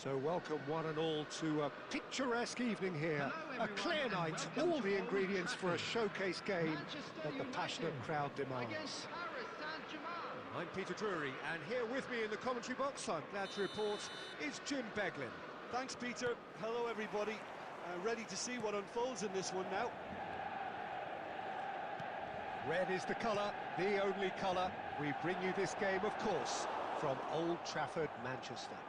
So welcome one and all to a picturesque evening here. A clear night, all the ingredients for a showcase game that the passionate crowd demands. I'm Peter Drury, and here with me in the commentary box, I'm glad to report, is Jim Beglin. Thanks, Peter. Hello, everybody. Ready to see what unfolds in this one now. Red is the colour, the only colour. We bring you this game, of course, from Old Trafford, Manchester.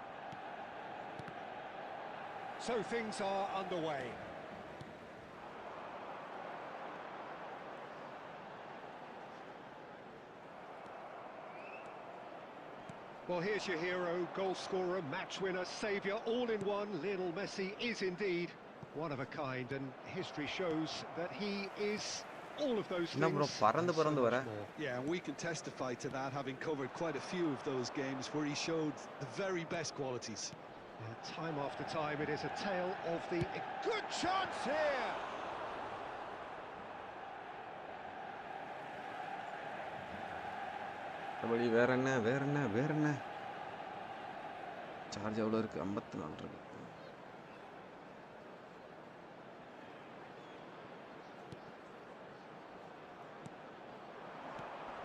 So things are underway. Well, here's your hero, goal scorer, match winner, saviour, all in one. Lionel Messi is indeed one of a kind, and history shows that he is all of those things and so much more. Yeah, and we can testify to that, having covered quite a few of those games where he showed the very best qualities. Yeah, time after time, it is a tale of the... Good chance here! வேற என்ன charge எவ்வளோ இருக்கு? 54 இருக்கு.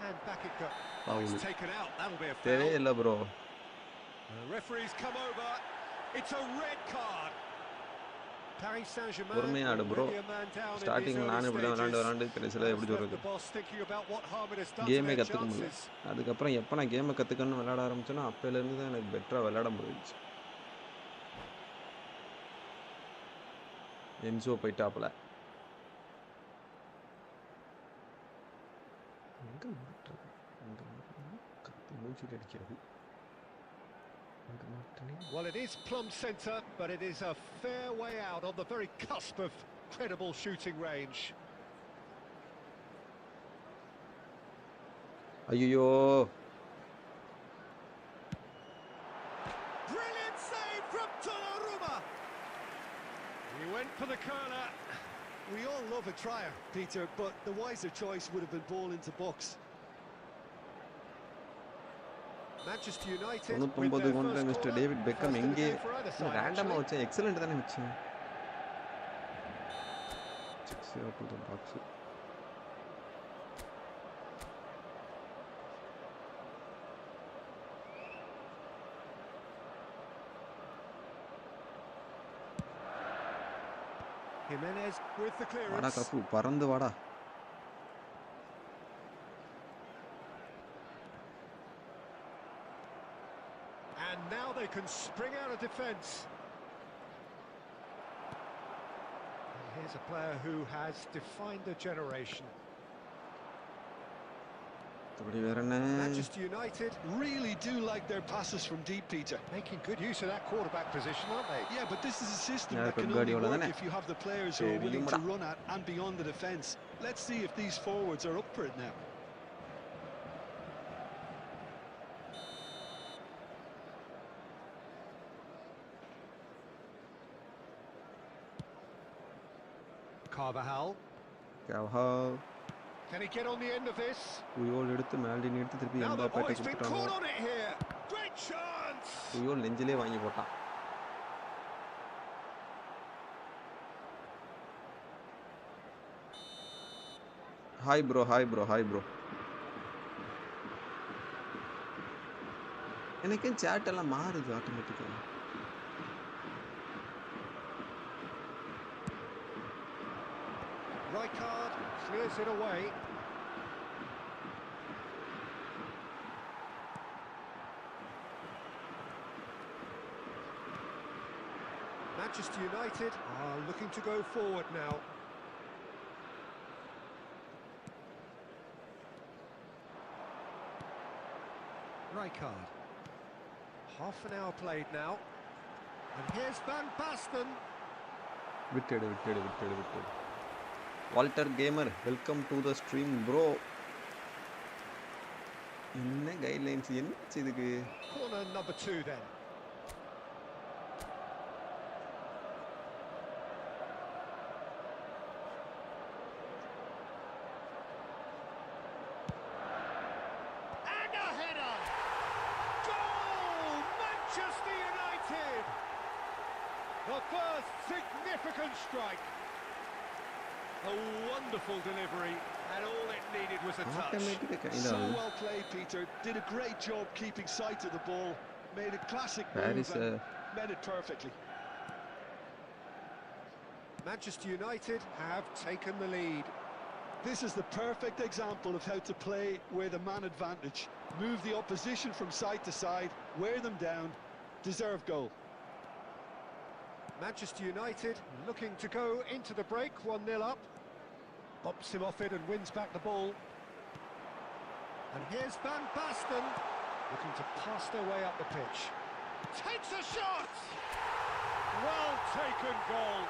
And back it goes. Oh, it's taken out. That'll be a foul. தெரியல bro. The referee's come over. It's a red card. Paris Saint-Germain. பொறுமையாடு bro. ஸ்டார்டிங்ல நான் இப்படி விளையாண்டு கடைசில எப்படி சொல்றது? கேமே கத்துக்க முடியல. அதுக்கப்புறம் எப்போ நான் கேமை கத்துக்கணும்னு விளையாட ஆரம்பிச்சேனோ அப்பையில இருந்து தான் எனக்கு பெட்டரா விளையாட முடிஞ்சுச்சு. என்சோ போயிட்டாப்ல. எங்க மாட்டறது? கத்தி மூஞ்சில அடிக்கிறது. Well, it is plumb centre, but it is a fair way out on the very cusp of credible shooting range. Ayyo! Brilliant save from Donnarumma! He went for the corner. We all love a trier, Peter, but the wiser choice would have been ball into box. Manchester United 99 கொண்ட mister David Beckham எங்கே ரேண்டமா வச்சேன்? Excellent தானே வச்சேன். 6-0 to the box. Jimenez with the clearance. வாடா cup பறந்து வாடா. And now they can spring out of defence. And here's a player who has defined a generation. Manchester United really do like their passes from deep, Peter. Making good use of that quarterback position, aren't they? Yeah, but this is a system that can only work if you have the players who are willing to run at and beyond the defence. Let's see if these forwards are up for it now. Carvajal. Can he get on the end of this? உயோல் எடுத்து மேல்டின் எடுத்து திருப்பி எம்பாப்பேட்ட கொடுத்துட்டாங்க. Great chance. உயோல் நெஞ்சிலே வாங்கி போட்டான். Hi bro. எனக்கு chat எல்லாம் மாறுது ஆட்டோமேட்டிக்கா. Rijkaard clears it away. Manchester United are looking to go forward now. Rijkaard. Half an hour played now. And here's Van Basten. விட்டெடு. Walter Gamer, welcome to the stream bro. என்ன guidelines என்ன இதுக்கு? Corner number 2 then. And a header. Goal! Manchester United. The first significant strike. A wonderful delivery, and all it needed was a touch. So well played, Peter. Did a great job keeping sight of the ball. Made a classic move and met it perfectly. Manchester United have taken the lead. This is the perfect example of how to play with a man advantage. Move the opposition from side to side, wear them down, deserve goal. Manchester United looking to go into the break, 1-0 up. Bumps him off it and wins back the ball. And here's Van Basten, looking to pass their way up the pitch. Takes a shot! Well taken goal.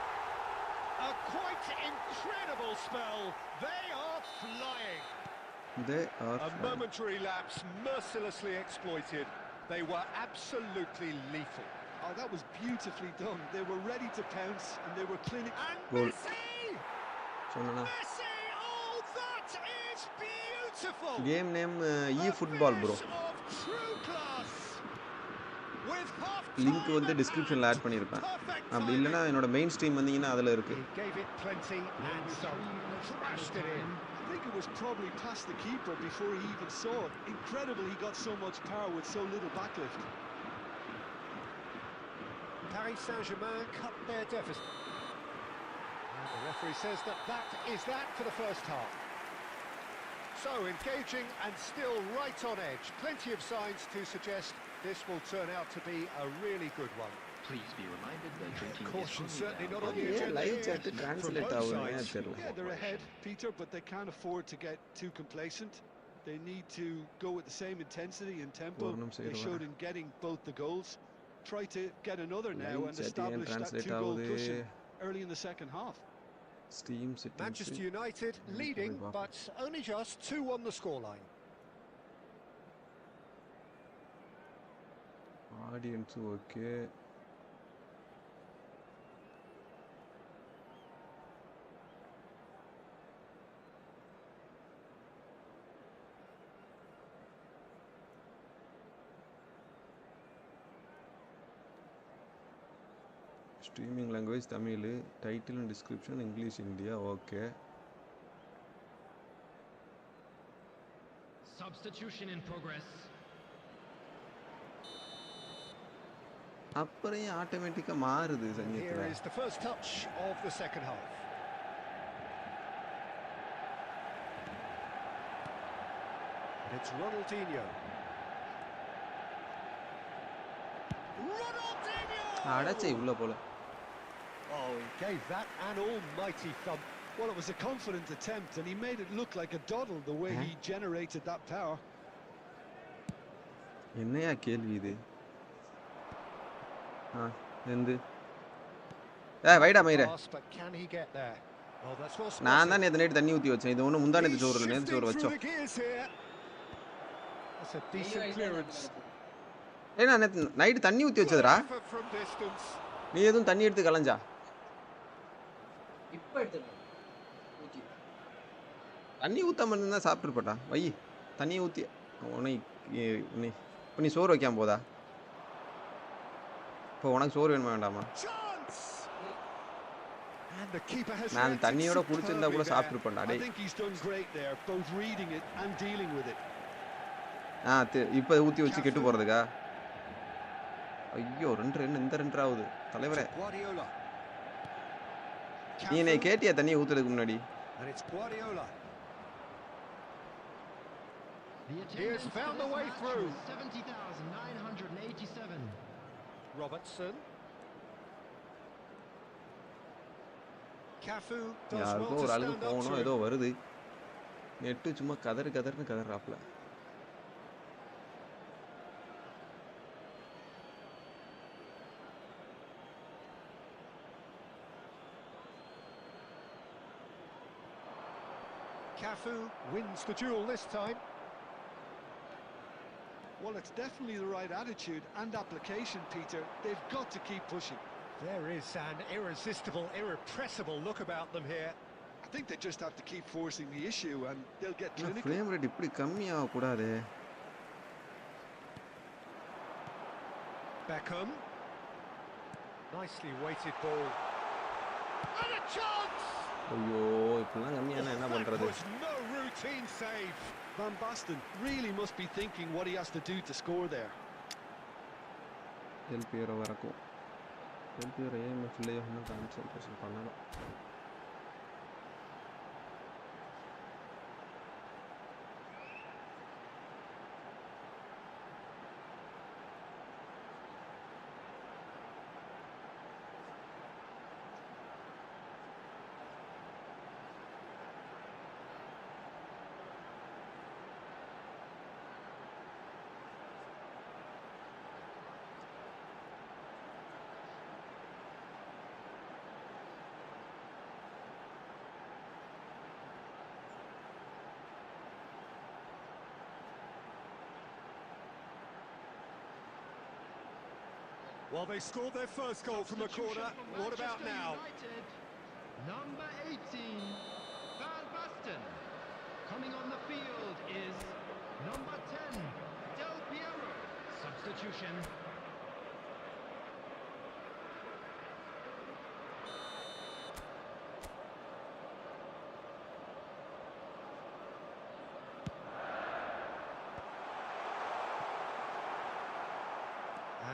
A quite incredible spell. They are flying. A momentary lapse mercilessly exploited. They were absolutely lethal. Oh, that was beautifully done. They were ready to pounce and they were clinical. And Messi! Messi! Oh, that is beautiful! Game name Efootball bro. True class. With half link வந்து descriptionல add பண்ணிருப்பேன். அப்படி இல்லனா என்னோட main stream வந்தீங்கன்னா அதுல இருக்கு. He gave it plenty and some. Crashed it in. I think it was probably past the keeper before he even saw it. Incredible he got so much power with so little backlift. Paris Saint-Germain cut their deficit. And the referee says that is that for the first half. So engaging and still right on edge. Plenty of signs to suggest this will turn out to be a really good one. Please be reminded that drinking Caution is certainly not on only the agenda live here. chat translate ஆகுதுன்னு தெரியல. Yeah, they're ahead, Peter, but they can't afford to get too complacent. They need to go with the same intensity and tempo they showed in getting both the goals. Try to get another now and establish that 2-goal cushion early in the second half. Steam settings. Manchester United leading, but only just 2 on the scoreline. Audience okay. Streaming language Tamil, title and description English India, okay. Substitution in progress. அப்புறம் ஆட்டோமேட்டிக்கா மாறுது சங்கீதத்துல. Here is the first touch of the second half. It's Ronaldinho. அடச்சே உள்ள போல. Oh, he gave that an almighty thump. Well, it was a confident attempt and he made it look like a doddle the way he generated that power. என்னையா கேள்வி இது? எந்து வைடா மயிரே. நான் தான் நேத்து நைட் தண்ணி ஊத்தி வச்சேன். இது ஒண்ணு முந்தா நேத்து சோறு இல்ல, நேத்து சோறு வச்சோம். ஏன்னா நேத்து நைட் தண்ணி ஊத்தி வச்சதுடா. நீ எதுவும் தண்ணி எடுத்து கலஞ்சா? இப்ப எடுத்துறேன். ஊத்தி. தண்ணி ஊத்தாம இருந்தா சாப்பிட்டுப்படா. வை தண்ணி ஊத்தி உன்னை இப்ப நீ சோறு வைக்காம போதா? இப்போ உனக்கு சோறு வேணுமா வேண்டாமா? நான் தண்ணியோட குடிச்சிருந்தா கூட சாப்பிட்டுருப்பேன்டா டேய். இப்போ ஊற்றி வச்சு கெட்டு போகிறதுக்கா? ஐயோ 2 ரன் இந்த 2 ஆகுது தலைவரே. நீ என்னை கேட்டியா தண்ணியை ஊற்றுறதுக்கு முன்னாடி? யாருக்கோ ஒரு ஆளுக்கு போகணும், ஏதோ வருது. நெட்டு சும்மா கதறுன்னு கதறாப்ல. Cafu wins the duel this time. Well, it's definitely the right attitude and application, Peter. They've got to keep pushing. There is an irresistible, irrepressible look about them here. I think they just have to keep forcing the issue and they'll get clinical. Frame rate இப்படி கம்மியாக கூடாது. Vankkam. Nicely weighted ball. And a chance! ஐயோ இப்படிலாம் கம்மியானா என்ன பண்றது? That was no routine save. Van Basten really must be thinking what he has to do to score there. Del Piero வரைக்கும். Del Piero AMFலயே இன்னும் concentration பண்ணணும். Well, they scored their first goal from a corner. What about now? United, number 18, Van Basten. Coming on the field is number 10, Del Piero. Substitution.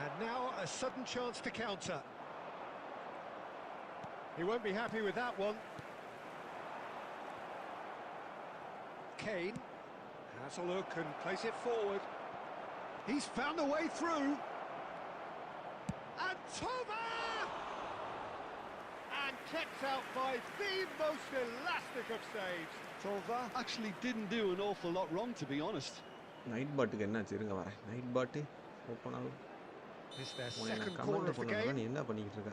And now a sudden chance to counter. He won't be happy with that one. Kane has a look and plays it forward. He's found a way through. And Tova! And kept out by the most elastic of saves. Tova actually didn't do an awful lot wrong, to be honest. Night பாட்டுக்கு என்னாச்சு இருங்க வரேன். Night பாட்டு open ஆகும். This is their உன்னை second நான் corner comment of the பண்ணா game. நீ என்ன பண்ணிக்கிட்டு இருக்க?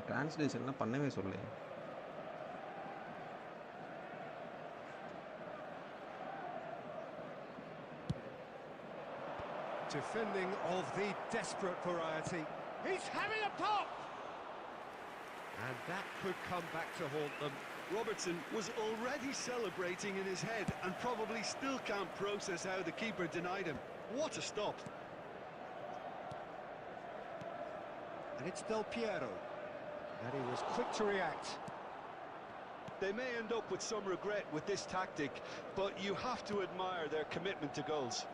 டிரான்ஸ்லேஷன்லாம் பண்ணவே சொல்ல. Defending of the desperate variety. He's having a pop! And that could come back to haunt them. Robertson was already celebrating in his head and probably still can't process how the keeper denied him. What a stop. And it's Del Piero. And he was quick to react. They may end up with some regret with this tactic, but you have to admire their commitment to goals.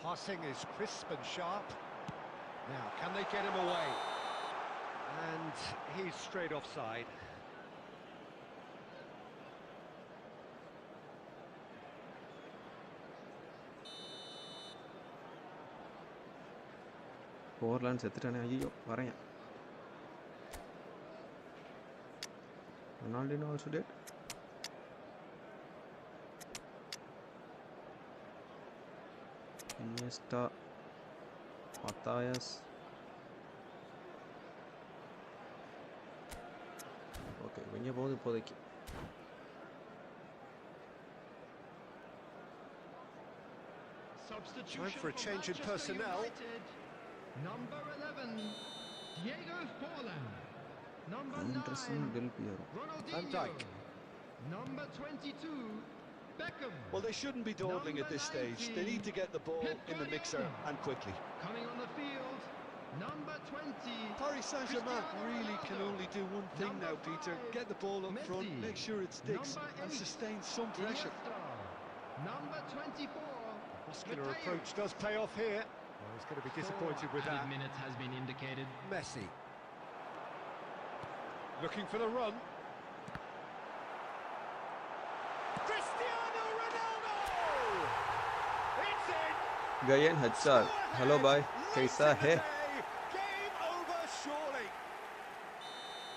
Passing is crisp and sharp. Now, can they get him away? And he's straight offside. போர்லான்னு செத்துட்டானே ஐயோ வரேன். Ronaldinho also dead. Iniesta, மத்தாயஸ். Okay இங்கே போகுது இப்போதைக்கு. Time for a change in personnel. Number 11, Diego Forlan. Number 9, Del Piero. Van Dijk. Number 22, Vankkam. Well, they shouldn't be dawdling at this stage. They need to get the ball in the mixer and quickly. Coming on the field, number 20. Paris Saint-Germain really can only do one thing now, Peter. Get the ball up front, make sure it sticks and sustain some pressure. Number 24. Muscular approach does pay off here. Well, he's going to be disappointed with that. Minutes has been indicated. Messi. Looking for the run. Cristiano Ronaldo! It's in! Gayen Hachar. Hello bye. Kaisa hai? Game over surely.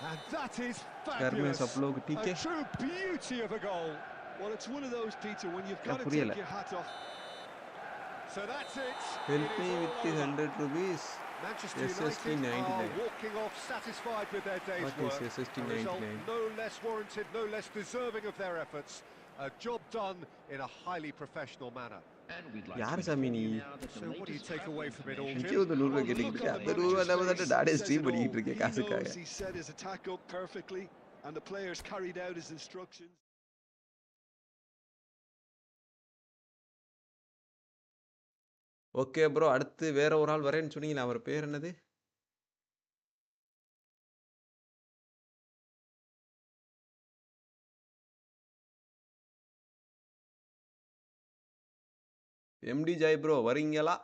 And that is घर में fabulous. सब लोग ठीक A है? true beauty of a goal. Well, it's one of those, Peter, when you've got to Gabriele. take your hat off. So that's it. Help me with the 100 rupees. Manchester SST United 99. are walking off satisfied with their day's What is work. SST A result 99? no less warranted, no less deserving of their efforts. A job done in a highly professional manner. யார் சாமி நீ? So what do you take away from it all, நிச்சயம் Jim? வந்து 100 ரூபாய் கேட்டீங்க. அந்த 100 ரூபாய் நம்ம தான் டாடே ஸ்ட்ரீம் பண்ணிட்டு இருக்கேன் காசுக்காக. He set his attack up perfectly and the players carried out his instructions. Okay bro, அடுத்து வேற ஒரு ஆள் வரேன்னு சொன்னீங்களா? அவர் பேர் என்னது? எம்டி ஜாய் ப்ரோ வரீங்களா?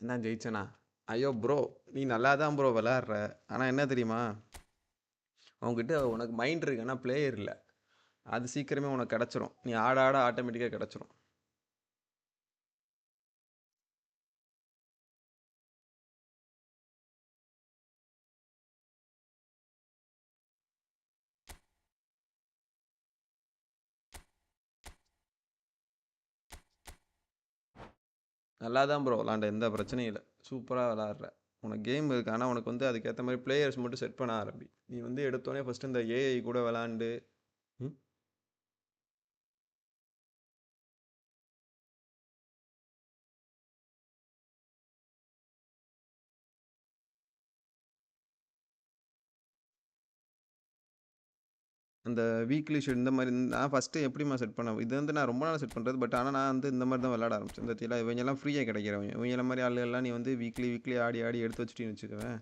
நான் ஜெயிச்சனா? ஐயோ ப்ரோ, நீ நல்லா தான் ப்ரோ விளையாடுற. ஆனால் என்ன தெரியுமா, உங்ககிட்ட உனக்கு மைண்ட் இருக்கு, ஆனால் பிளேயர் இல்லை. அது சீக்கிரமே உனக்கு கிடச்சிரும். நீ ஆட ஆட ஆட்டோமேட்டிக்காக கிடச்சிரும். நல்லா தான் ப்ரோ விளாண்ட, எந்த பிரச்சனையும் இல்லை. சூப்பராக விளாட்ற. உனக்கு கேம் இருக்கு, ஆனால் உனக்கு வந்து அதுக்கேற்ற மாதிரி பிளேயர்ஸ் மட்டும் செட் பண்ண ஆரம்பி. நீ வந்து எடுத்தோடனே ஃபஸ்ட்டு இந்த ஏஐ கூட விளாண்டு அந்த வீக்லி ஷெட் இந்த மாதிரி நான் ஃபஸ்ட்டு எப்படிமா செட் பண்ணேன், இது வந்து நான் ரொம்ப நாள் செட் பண்ணுறது. பட் ஆனால் நான் வந்து இந்த மாதிரி தான் விளாட ஆரம்பிச்சேன். இந்த தீல இவங்கெல்லாம் ஃப்ரீயாக கிடைக்கிறவங்க, இவங்கள மாதிரி ஆளுகள்லாம் நீ வந்து வீக்லி ஆடி ஆடி எடுத்து வச்சுட்டின்னு வச்சுக்குவேன்.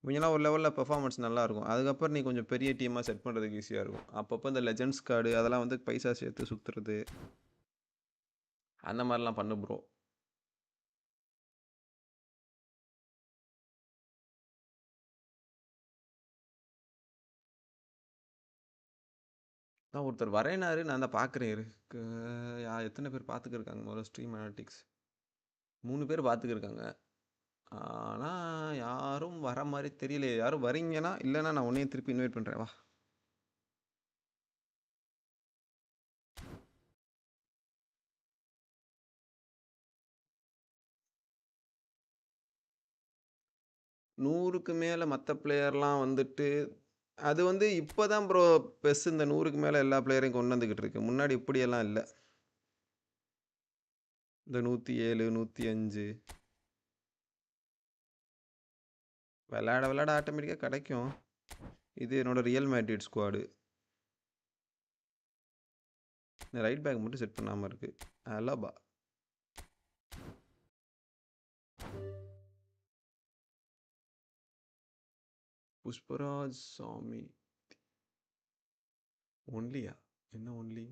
இவங்கெல்லாம் ஒரு லெவலில் பெர்ஃபார்மன்ஸ் நல்லாயிருக்கும். அதுக்கப்புறம் நீ கொஞ்சம் பெரிய டீமாக செட் பண்ணுறதுக்கு ஈஸியாக இருக்கும். அப்பப்போ இந்த லெஜெண்ட்ஸ் கார்டு அதெல்லாம் வந்து பைசா சேர்த்து சுற்றுறது அந்த மாதிரிலாம் பண்ணு ப்ரோ. நான் ஒருத்தர் வரேனாரு, நான் தான் பார்க்குறேன் இரு. எத்தனை பேர் பார்த்துக்கிருக்காங்க முதல்ல ஸ்ட்ரீம் அனாலிட்டிக்ஸ்? 3 பேர் பார்த்துக்கிருக்காங்க. ஆனால் யாரும் வர மாதிரி தெரியலையே. யாரும் வரீங்கன்னா, இல்லைன்னா நான் உன்னையும் திருப்பி இன்வைட் பண்ணுறேன் வா. நூறுக்கு மேலே மற்ற பிளேயர்லாம் வந்துட்டு அது வந்து இப்போ தான் ப்ரோ பெஸ் இந்த 100க்கு மேலே எல்லா பிளேயரையும் கொண்டு வந்துக்கிட்டு இருக்கு. முன்னாடி இப்படியெல்லாம் இல்லை. இந்த 107 105 விளையாட ஆட்டோமேட்டிக்காக கிடைக்கும். இது என்னோட ரியல் மேட்ரிட் ஸ்குவாடு. இந்த ரைட் பேக் மட்டும் செட் பண்ணாமல் இருக்கு. அலாபா புஷ்பராஜ் சாமி ஒன்லியா? என்ன ஒன்லி?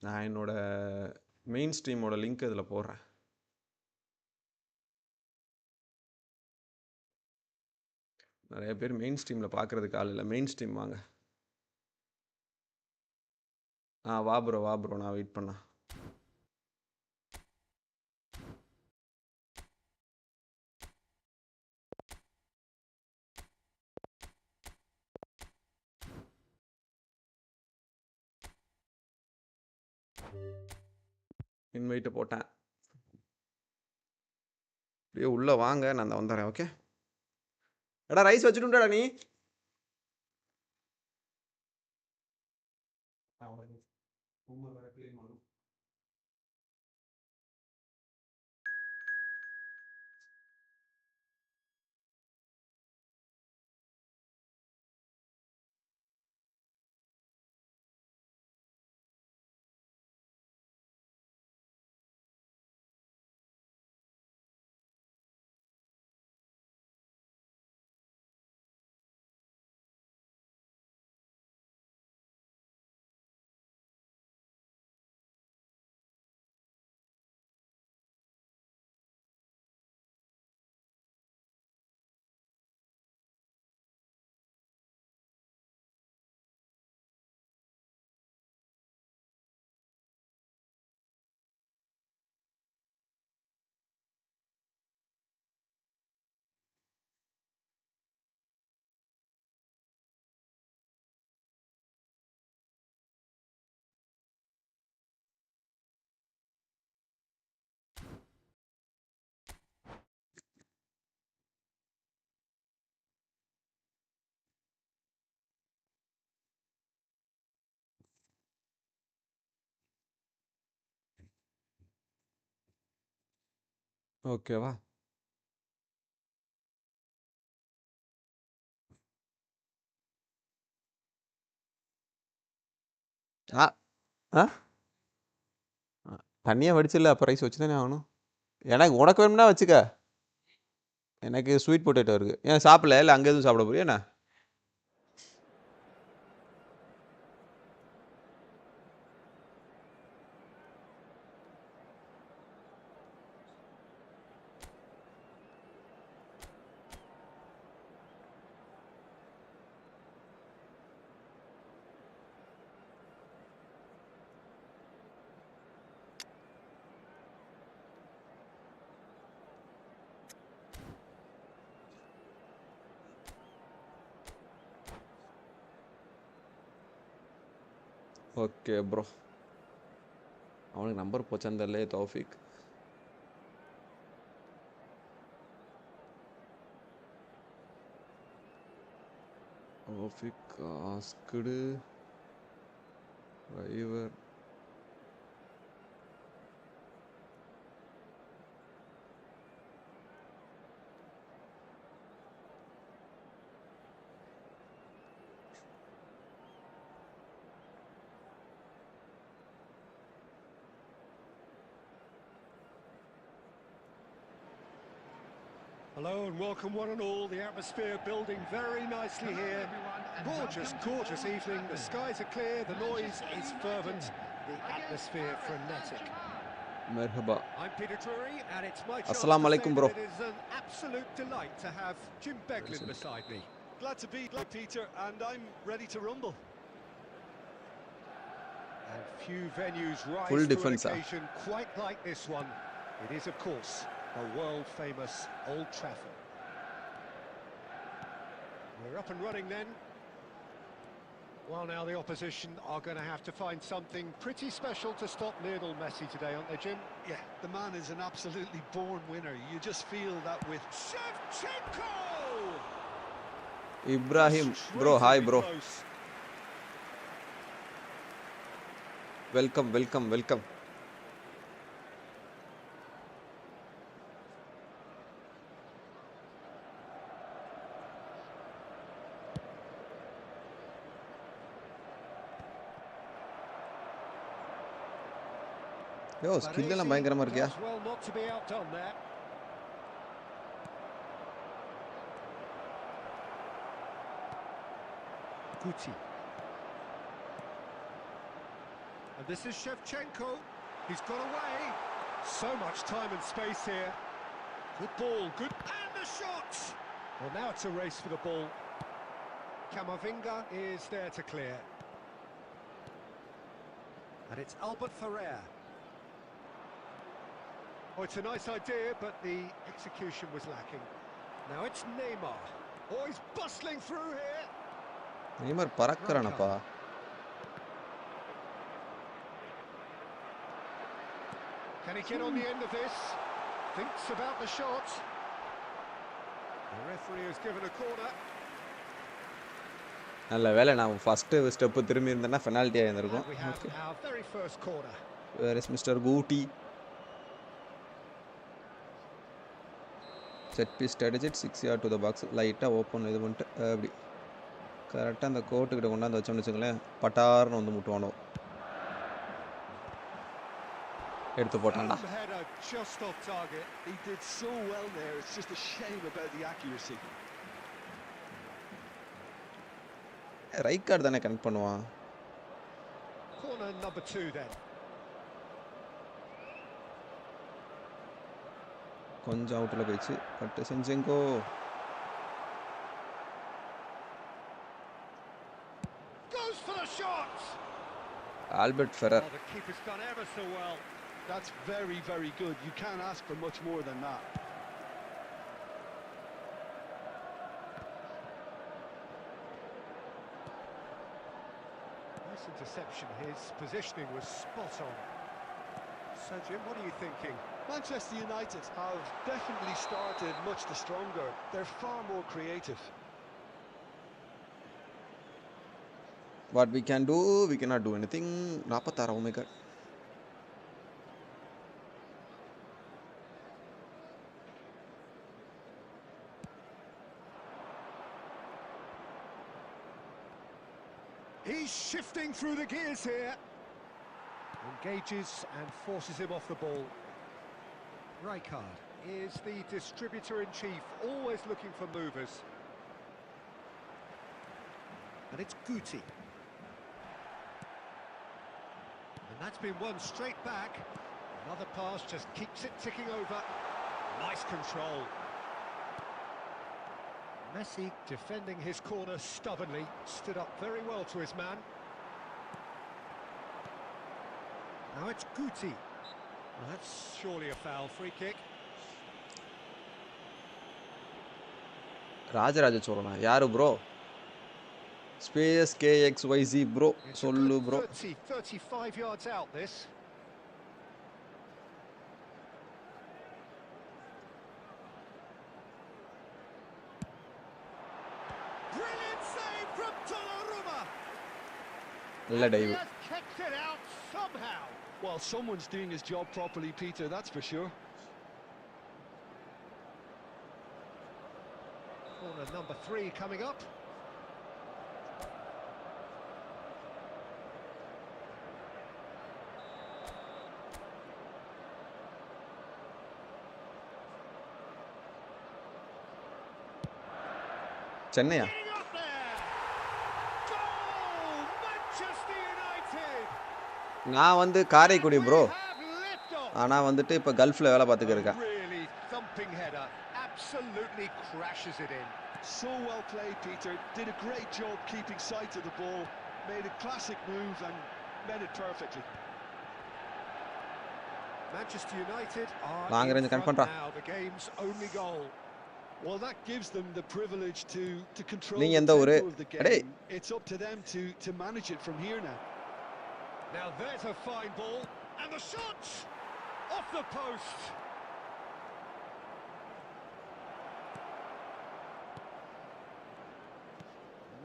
நான் என்னோட மெயின் ஸ்ட்ரீமோட லிங்க் இதில் போடுறேன். நிறைய பேர் மெயின் ஸ்ட்ரீமில் பார்க்குறதுக்கு ஆள் இல்லை. மெயின் ஸ்ட்ரீம் வாங்க. வா ப்ரோ நான் வெயிட் பண்ணேன். இன்வைட்டை போட்டேன். அப்படியே உள்ளே வாங்க, நான் தான் வந்துடுறேன். ஓகே எடா ரைஸ் வச்சுட்டுடா நீ. ஓகேவா? ஆ ஆ தண்ணியா வடிச்சில்ல, அப்போ ரைஸ் வச்சு தானே ஆகணும். எனக்கு உனக்கு வேணும்னா வச்சுக்க. எனக்கு ஸ்வீட் பொட்டேட்டோ இருக்குது. ஏன் சாப்பிடல? இல்லை அங்கே எதுவும் சாப்பிட போறியா என்ன? Okay bro. அவனுக்கு நம்பர் போச்சான்னு தெரியல. Taufiq asked driver Hello and welcome one and all. The atmosphere building very nicely here. Gorgeous, gorgeous evening. The skies are clear, the noise is fervent, the atmosphere frenetic. Merhaba. I'm Peter Drury and it's my chance Assalamu alaikum, bro. it is an absolute delight to have Jim Beglin beside me. Glad to be here, Peter, and I'm ready to rumble. And few venues rise Full to defense, an occasion quite like this one. It is, of course, the world-famous Old Trafford. We're up and running then. Well, now the opposition are going to have to find something pretty special to stop Lionel Messi today, aren't they, Jim? Yeah, the man is an absolutely born winner. You just feel that with Shevchenko! Ibrahim, bro, hi bro. Welcome, welcome, welcome. Yo, skill எல்லாம் பயங்கரமா இருக்கியா? Well, not to be outdone there. Guti. And this is Shevchenko. He's got away. So much time and space here. Good ball, good. And the shot! Well, now it's a race for the ball. Camavinga is there to clear. And it's Albert Ferrer. Oh, it's a nice idea, but the execution was lacking. Now it's Neymar. Oh, he's bustling through here. Neymar பறக்கறானப்பா. Can he get on the end of this? Thinks about the shot. The referee has given a corner. நல்ல வேளை நான் first step திரும்பி இருந்தேன்னா penalty ஆயிருந்திருக்கும். We have our very first corner. Where is Mr. Guti? Set piece strategy 6 yard to the box. லைட்டா open இது பண்ணிட்டு அப்படி கரெக்டா அந்த கோட்டு கிட்ட கொண்டாந்து வச்சோம்னு வெச்சுங்களேன் பட்டார்னு வந்து முட்டுவானோ. எடுத்து போட்டான்டா. Just off target. he did so well there. It's just a shame about the accuracy. Right card தானே கனெக்ட் பண்ணுவான். Corner number 2 then. கொஞ்சம் அவுட்ல போயிச்சு. பட் செஞ்செங்கோ Goes for the shot. Albert Ferrer. The keeper's done ever so well. That's very, very good. You can't ask for much more than that. Nice interception. His positioning was spot on. So, Jim, what are you thinking? Manchester United have definitely started much the stronger. They're far more creative. What we can do, we cannot do anything. 46 oh my god. shifting through the gears here. Engages and forces him off the ball. Rijkaard is the distributor-in-chief, always looking for movers. And it's Guti. And that's been won straight back. Another pass just keeps it ticking over. Nice control. Messi defending his corner stubbornly, stood up very well to his man. Now it's Guti. Well, that's surely a foul. Free kick. Raja Cholana. Yaru bro. Space KXYZ bro. Sollu bro. 35 yards out this. Brilliant save from Donnarumma. He has kicked it out somehow. Well, someone's doing his job properly, Peter, that's for sure. Corner number 3 coming up. Chennai. நான் வந்து Karaikudi bro. ஆனா வந்துட்டு இப்ப கல்ஃப்ல வேலை பார்த்துக்க இருக்கேன். Really thumping header, absolutely crashes it in. So well played, Peter. Did a great job keeping sight of the ball. Made a classic move and met it perfectly. Manchester United are Long range in front now, the game's only goal. Well, that gives them the privilege to control the tempo of the Ade. game. It's up to them to manage it from here now. Now there's a fine ball, and the shot off the post.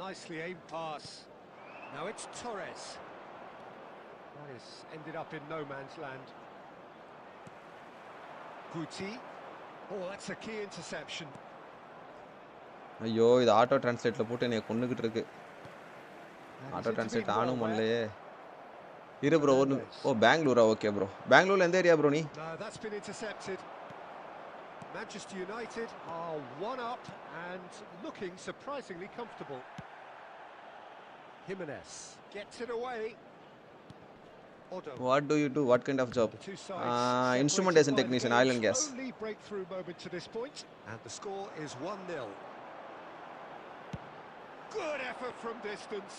Nicely aimed pass. Now it's Torres. That is ended up in no man's land. Guti. Oh, that's a key interception. ஐயோ இது auto டிரான்ஸ்லேட்ல போட்டு என்னைய கொன்னுகிட்டு இருக்கு. Auto translate ஆனும் பண்ணலையே. இரு bro ஓ பெங்களூரா okay bro. பெங்களூர்ல எந்த area bro நீ? No, that's been intercepted. Manchester United are one up and looking surprisingly comfortable. Jimenez gets it away. Odo. What do you do? What kind of job? Instrumentation technician, oil and gas. Only breakthrough moment to this point, and the score is 1-0. Good effort from distance.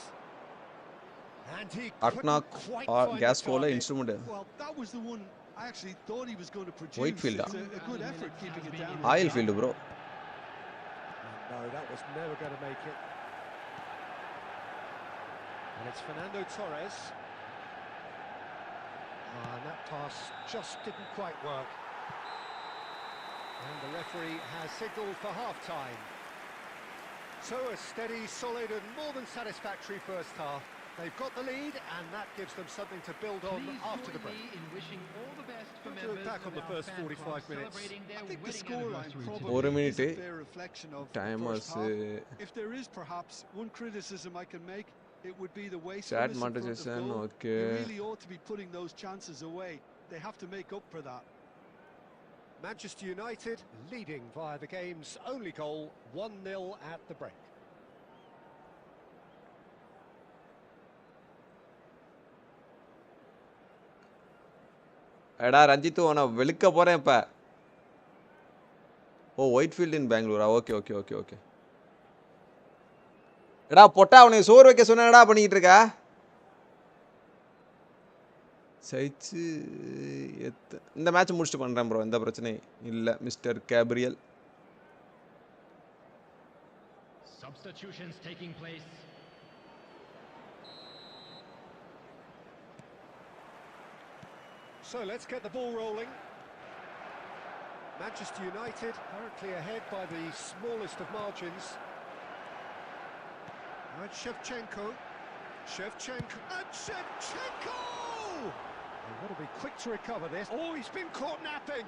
And he couldn't quite find gas the cola target. instrument. Well, that was the one I actually thought he was going to produce. Whitefield. It's a good effort keeping it down. Oil field bro. No, that was never going to make it. And it's Fernando Torres. And that pass just didn't quite work. And the referee has signalled for half-time. So a steady, solid and more than satisfactory first half. They've got the lead and that gives them something to build on after the break. In wishing all the best for We'll look back on the first 45 minutes. I think the scoreline probably One minute, is a fair reflection of the timers, first half. If there is perhaps one criticism I can make, it would be the wastefulness in front of goal. okay. They really ought to be putting those chances away. They have to make up for that. Manchester United leading via the game's only goal, 1-0 at the break. எடா ரஞ்சித் உன வெளுக்க போறேன் இப்ப. ஓ ஒயிட்ஃபீல்ட் இன் பெங்களூரா okay okay okay okay. எடா பொட்டா உனக்கு சோறு வைக்க சொன்னடா பண்ணிட்டு இருக்க. சைச்சு இந்த match முடிச்சிட்டு பண்றேன் ப்ரோ எந்த பிரச்சனையும் இல்ல mister Gabriel. Substitutions taking place. So let's get the ball rolling. Manchester United currently ahead by the smallest of margins. And Shevchenko. And Shevchenko! They've got to be quick to recover this. Oh, he's been caught napping.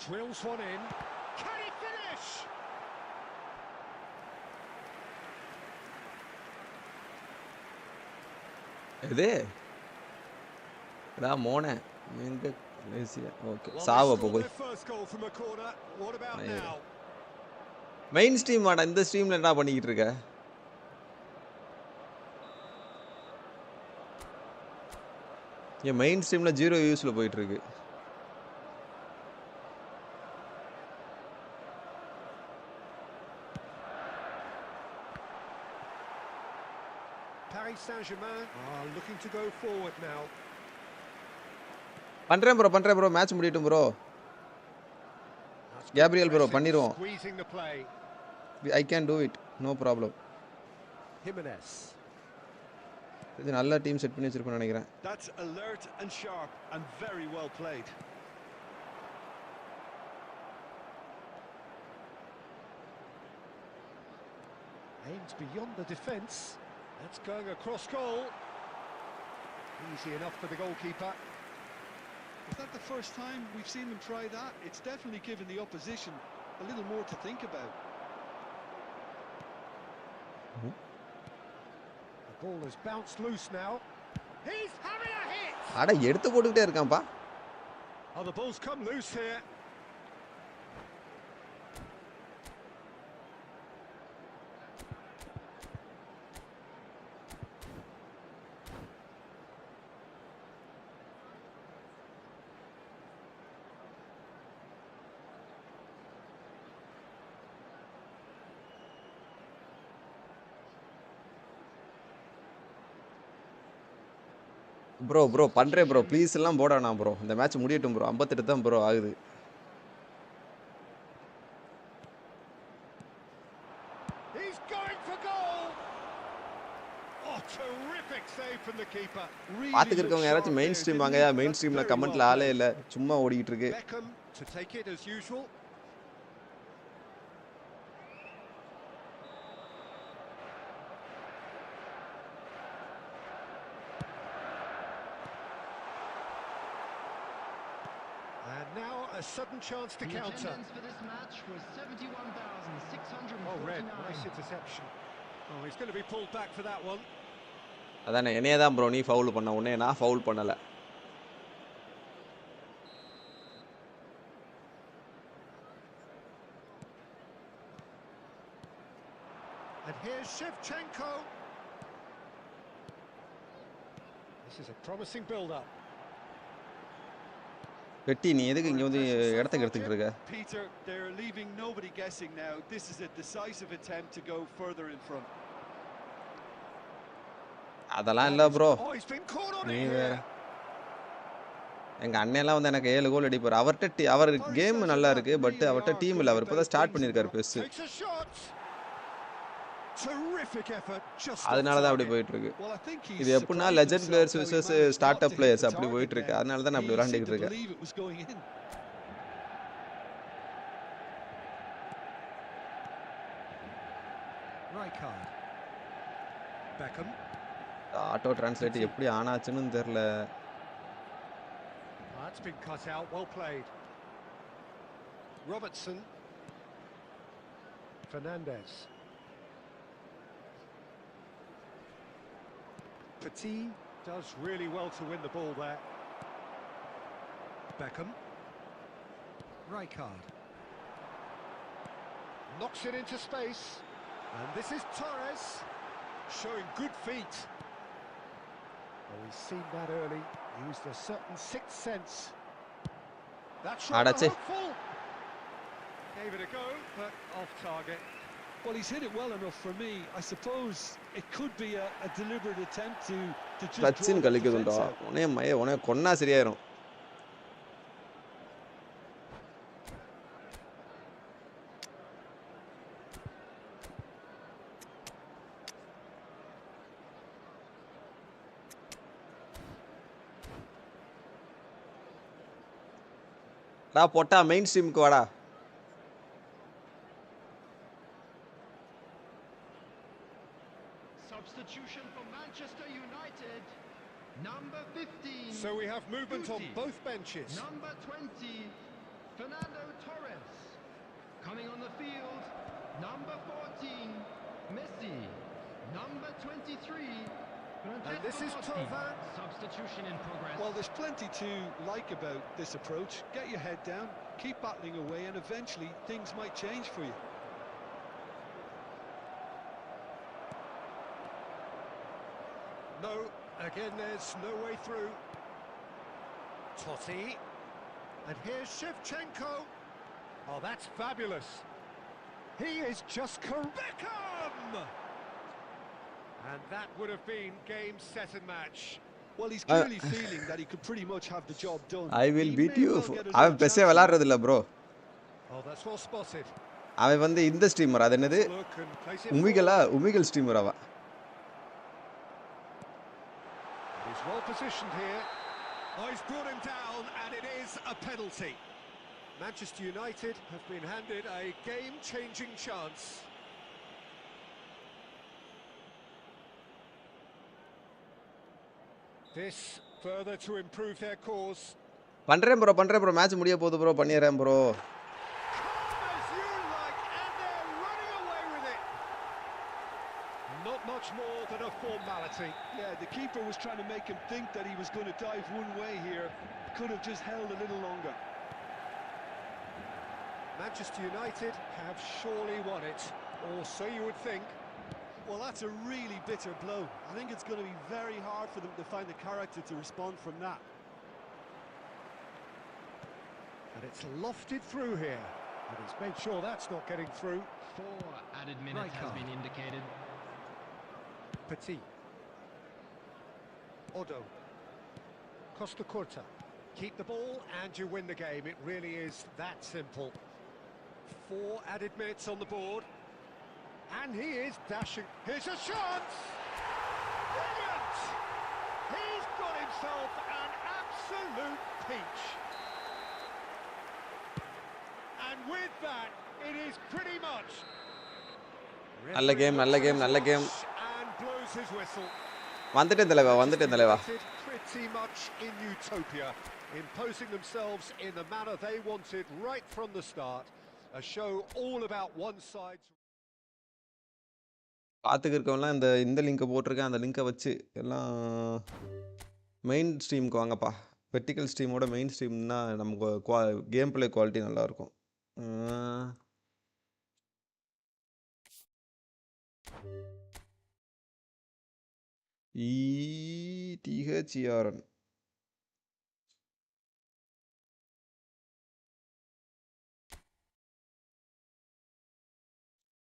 Drills one in. Can he finish? எது இதான் மோனே எங்க லேசியா okay சாவ போய் main stream ஆடா இந்த ஸ்ட்ரீம்ல என்ன பண்ணிக்கிட்டு இருக்க என் மெயின் ஸ்ட்ரீம்ல 0 வியூஸ்ல போயிட்டு இருக்கு Paris Saint-Germain are looking to go forward now. பண்றேன் ப்ரோ மேட்ச் முடியட்டும் ப்ரோ கேப்ரியல் ப்ரோ பண்ணிடுவோம் I can do it no problem Jimenez இது நல்ல டீம் செட் பண்ணி வச்சிருப்பேன்னு நினைக்கிறேன் That's alert and sharp and very well played. aimed beyond the defence. That's going across goal. Easy enough for the goalkeeper. Is that the first time we've seen them try that? It's definitely given the opposition a little more to think about. The ball has bounced loose now. He's having a hit. அட எடுத்து போட்டுட்டே இருக்கான்ப்பா Oh, the ball's come loose here. Bro பண்றேன் bro please எல்லாம் போடானா bro இந்த match முடியட்டும் bro 58 தான் bro ஆகுது He's going for goal. Oh, terrific save from the keeper. பாத்துக்கிட்டு இருக்கவங்க யாராச்சும் மெயின் ஸ்ட்ரீம் வாங்கயா மெயின் ஸ்ட்ரீம்ல கமெண்ட்ல ஆளே இல்ல சும்மா ஓடிட்டு இருக்கு Vankkam to take it as usual. And now a sudden chance to counter. Attendance for this match was 71,649. Oh, red, nice interception. Oh, he's going to be pulled back for that one. அதானே என்னைய தான் bro நீ foul பண்ண உடனே நான் foul பண்ணல And here's Shevchenko. This is a promising build-up. வெட்டி நீ எதுக்கு இங்க வந்து இடத்துக்கு எடுத்துக்கிட்டு இருக்க Peter, they're leaving nobody guessing now. This is a decisive attempt to go further in front. அதெல்லாம் இல்ல bro Oh, he's been caught on நீ it வேற here. எங்க அண்ணெல்லாம் வந்து எனக்கு 7 கோல் அடிப்பார் அவர்கிட்ட அவர் கேம் நல்லா இருக்கு பட் அவர்கிட்ட டீம் இல்ல அவர் இப்பதான் ஸ்டார்ட் பண்ணிருக்காரு பெஸ் Takes a shot. Terrific effort. Just அதனால தான் அப்படி போயிட்டு இருக்கு Well, I think he's இது எப்படின்னா legend players versus start up players அப்படி போயிட்டு இருக்கு அதனால தான் அப்படி விளையாண்டுட்டு இருக்கேன் Rijkaard. Vankkam. ஆட்டோ டிரான்ஸ்லேட் எப்படி ஆனாச்சுன்னு தெரியல That's been cut out. Well played. Robertson. Fernandez. Petit does really well to win the ball there. Vankkam. Rijkaard. Knocks it into space. And this is Torres, showing good feet. Oh, he's seen that early. Used a certain sixth sense. That's rather hopeful. Gave it a go, but off target. Well, he's hit it well enough for me. I suppose it could be a deliberate attempt to just Sachin கலிக்குதுண்டா உனே கொன்னா சரியாயிரும் போட்டா main ஸ்ட்ரீமுக்கு வாடா Substitution for Manchester United. Number 15. So we have movement on both benches. Number 20, Fernando Torres. Coming on the field, number 14, Messi. Number 23, And this is Tovan. Substitution in progress. Well, there's plenty to like about this approach. Get your head down, keep battling away, and eventually things might change for you. No, again there's no way through. Totti. And here's Shevchenko. Oh, that's fabulous. He is just Beckham! And that would have been game, set and match. Well, he's clearly feeling that he could pretty much have the job done. I will beat you. அவன் பெசே விளையாடுறதில்ல bro. Oh, that's well spotted. அவன் வந்து இந்த streamer அது என்னது உமிகல் streamer அவ. He's well positioned here. Oh, he's brought him down and it is a penalty. Manchester United have been handed a game-changing chance. This further to improve their cause. பண்றேன் bro match முடிய போகுது bro பண்ணிறேன் bro. As you like, and they're running away with it. Not much more than a formality. Yeah, the keeper was trying to make him think that he was going to dive one way here. Could have just held a little longer. Manchester United have surely won it, or so you would think. Well, that's a really bitter blow. I think it's going to be very hard for them to find the character to respond from that. And it's lofted through here. And he's made sure that's not getting through. 4 added minutes has been indicated. Petit. Odo. Costa Curta. Keep the ball and you win the game. It really is that simple. 4 added minutes on the board. And he is dashing. Here's a chance! Brilliant! He's got himself an absolute peach. And with that, it is pretty much... நல்ல game And blows his whistle. வந்துட்டேன் தலைவா Pretty much in utopia, imposing themselves in the manner they wanted right from the start. A show all about one side. பாத்துக்கிருக்கவங்களாம் இந்த லிங்கை போட்டிருக்கேன் அந்த லிங்கை வச்சு எல்லாம் மெயின் ஸ்ட்ரீமுக்கு வாங்கப்பா. வெர்டிக்கல் ஸ்ட்ரீமோட மெயின் ஸ்ட்ரீம்னா நமக்கு கேம் பிளே குவாலிட்டி நல்லாயிருக்கும். THERN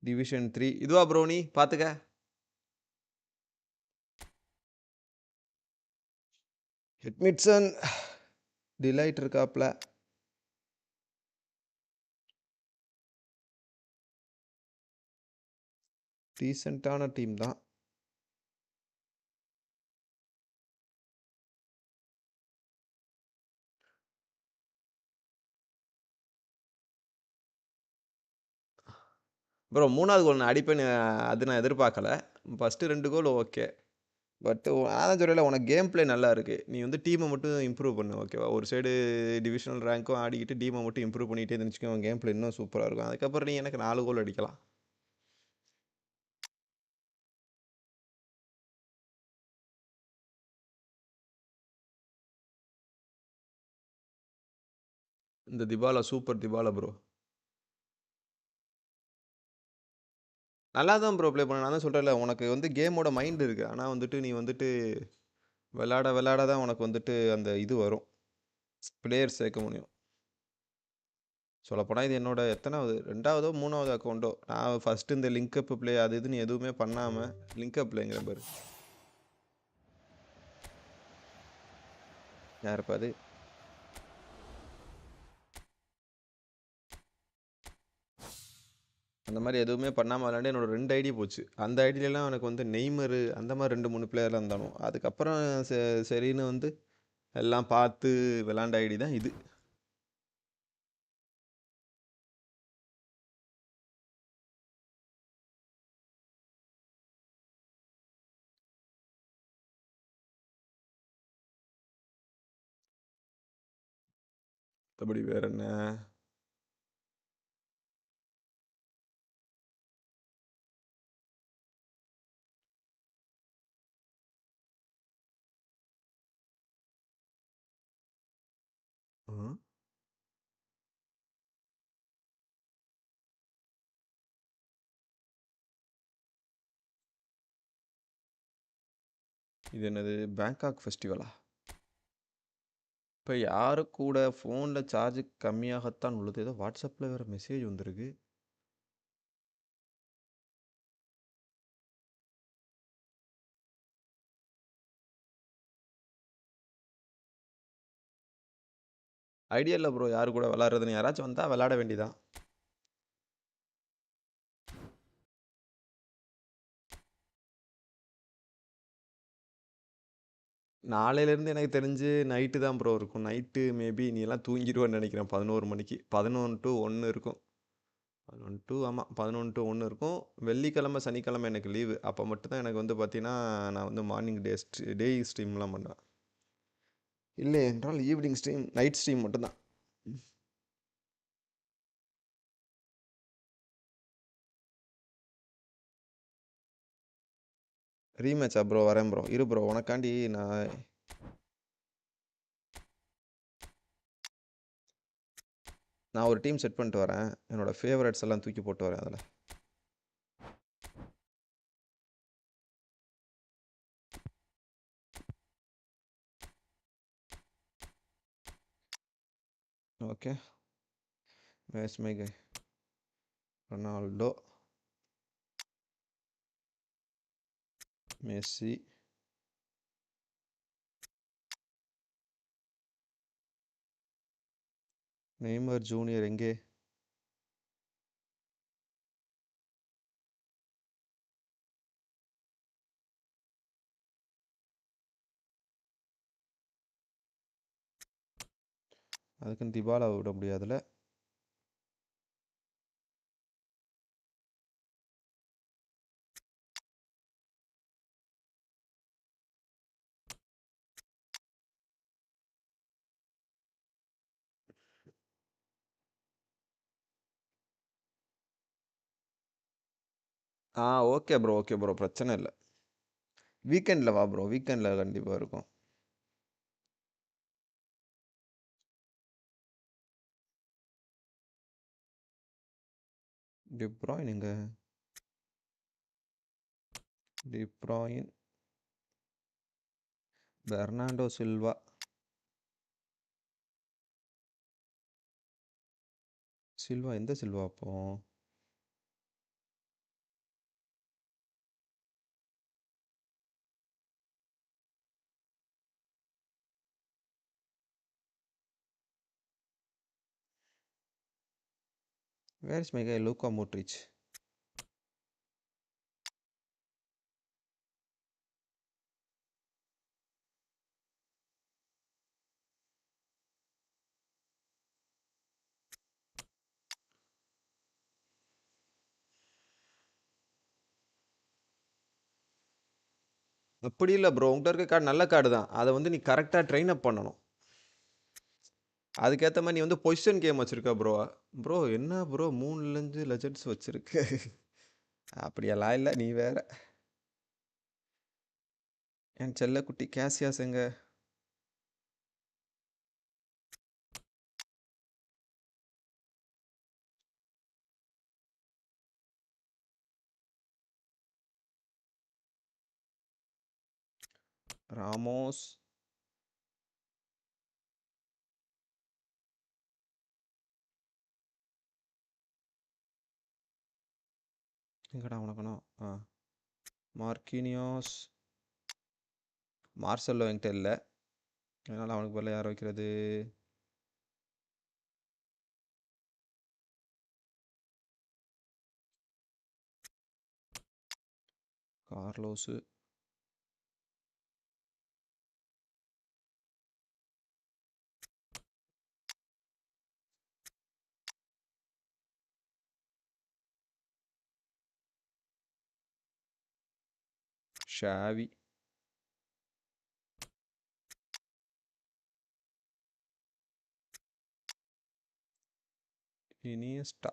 டிவிஷன் 3 இதுவா ப்ரோ நீ பாத்துக்க. ஹெட்மிட்சன் டிலைட் இருக்காப்ல. டீசென்ட்டான டீம் தான். ப்ரோ 3வது கோல் நான் அடிப்பேன்னு அது நான் எதிர்பார்க்கல. First 2 goal okay. பட் அதான் சொல்லல உனக்கு கேம் பிளே நல்லா இருக்குது. நீ வந்து டீமை மட்டும் இம்ப்ரூவ் பண்ணு ஓகேவா. ஒரு சைடு டிவிஷனல் ரேங்க்கும் ஆடிக்கிட்டு டீமை மட்டும் இம்ப்ரூவ் பண்ணிகிட்டே இருந்துச்சுக்கோ கேம் பிளே இன்னும் சூப்பராக இருக்கும். அதுக்கப்புறம் நீ எனக்கு 4 கோல் அடிக்கலாம். இந்த திபாலா சூப்பர் திபாலா ப்ரோ. நல்லா தான் ப்ரோ ப்ளே பண்ண. நான் தான் சொல்கிறேன்ல உனக்கு வந்து கேமோட மைண்ட் இருக்குது. ஆனால் வந்துட்டு நீ வந்துட்டு விளாட தான் உனக்கு வந்துட்டு அந்த இது வரும். பிளேயர் சேர்க்க முடியும். சொல்லப்போனால் இது என்னோட எத்தனாவது 2வதோ 3வது அக்கௌண்ட்டோ. நான் ஃபஸ்ட்டு இந்த லிங்க்அப் பிளே அது இதுன்னு எதுவுமே பண்ணாமல் லிங்க்அப் பிளேங்கிற பாரு. யாருப்பா அது? அந்த மாதிரி எதுவுமே பண்ணாமல் விளாண்டு என்னோட 2 ஐடி போச்சு. அந்த ஐடியிலலாம் எனக்கு வந்து நெய்மரு அந்த மாதிரி 2-3 பிளேயர்லாம் இருந்தாலும் அதுக்கப்புறம் சரின்னு வந்து எல்லாம் பார்த்து விளாண்ட ஐடி தான் இது. மற்றபடி வேற என்ன? இது என்னது பேங்காக் ஃபெஸ்டிவலா? இப்போ யாரு கூட ஃபோனில் சார்ஜ் கம்மியாகத்தான் உள்ளது. ஏதோ வாட்ஸ்அப்பில் வேறு மெசேஜ் வந்திருக்கு. ஐடியா இல்லை ப்ரோ யாரு கூட விளாட்றதுன்னு. யாராச்சும் வந்தால் விளாட வேண்டியதான். நாளையிலேருந்து எனக்கு தெரிஞ்சு நைட்டு தான் ப்ரோ இருக்கும். நைட்டு மேபி நீ எல்லாம் தூங்கிடுவேன்னு நினைக்கிறேன். 11 மணிக்கு 11 to 1 இருக்கும். 11 to ஆமாம் 11 to 1 இருக்கும். வெள்ளிக்கிழமை சனிக்கிழமை எனக்கு லீவு. அப்போ மட்டும்தான் எனக்கு வந்து பார்த்தீங்கன்னா நான் வந்து மார்னிங் டே ஸ்ட்ரீம்லாம் பண்ணுவேன். இல்லை என்றால் ஈவினிங் ஸ்ட்ரீம் நைட் ஸ்ட்ரீம் மட்டும்தான். ரீமேட்சா ப்ரோ? வரேன் ப்ரோ, இரு ப்ரோ, உனக்காண்டி நான் ஒரு டீம் செட் பண்ணிட்டு வரேன். என்னோடய ஃபேவரட்ஸ் எல்லாம் தூக்கி போட்டு வரேன் அதில். Okay, where's my guy? Ronaldo, Messi, Neymar junior எங்கே? அதுக்குன்னு திபாலா விட முடியாதுல்ல. ஓகே ப்ரோ, ஓகே ப்ரோ, பிரச்சனை இல்லை. வீக்கெண்டில் வா ப்ரோ, வீக்கெண்டில் கண்டிப்பாக இருக்கும். டிப்ராயின் எங்க? டிப்ராயின், பெர்னாண்டோ சில்வா, சில்வா எந்த சில்வா அப்போ? Where is my guy Luka Modric? அப்படி இல்லை ப்ரோ, உங்கள்கிட்ட இருக்க கார்டு நல்ல கார்டு தான். அதை வந்து நீ கரெக்டாக ட்ரெயின் அப் பண்ணணும். அதுக்கேற்ற மாதிரி நீ வந்து பொசிஷன் கேம் வச்சுருக்க ப்ரோ. ப்ரோ என்ன ப்ரோ 3 லெஜெண்ட்ஸ் வச்சுருக்கு? அப்படியெல்லாம் இல்லை, நீ வேற. என் செல்லக்குட்டி கேசியாஸ் எங்க? ராமோஸ், எங்கடா உனக்கணும்? மார்க்கினியோஸ், மார்செல்லோ என்கிட்ட இல்லை. அதனால் அவனுக்கு பதிலா யார் வைக்கிறது? கார்லோஸு, ஷாவி, இனியஸ்டா.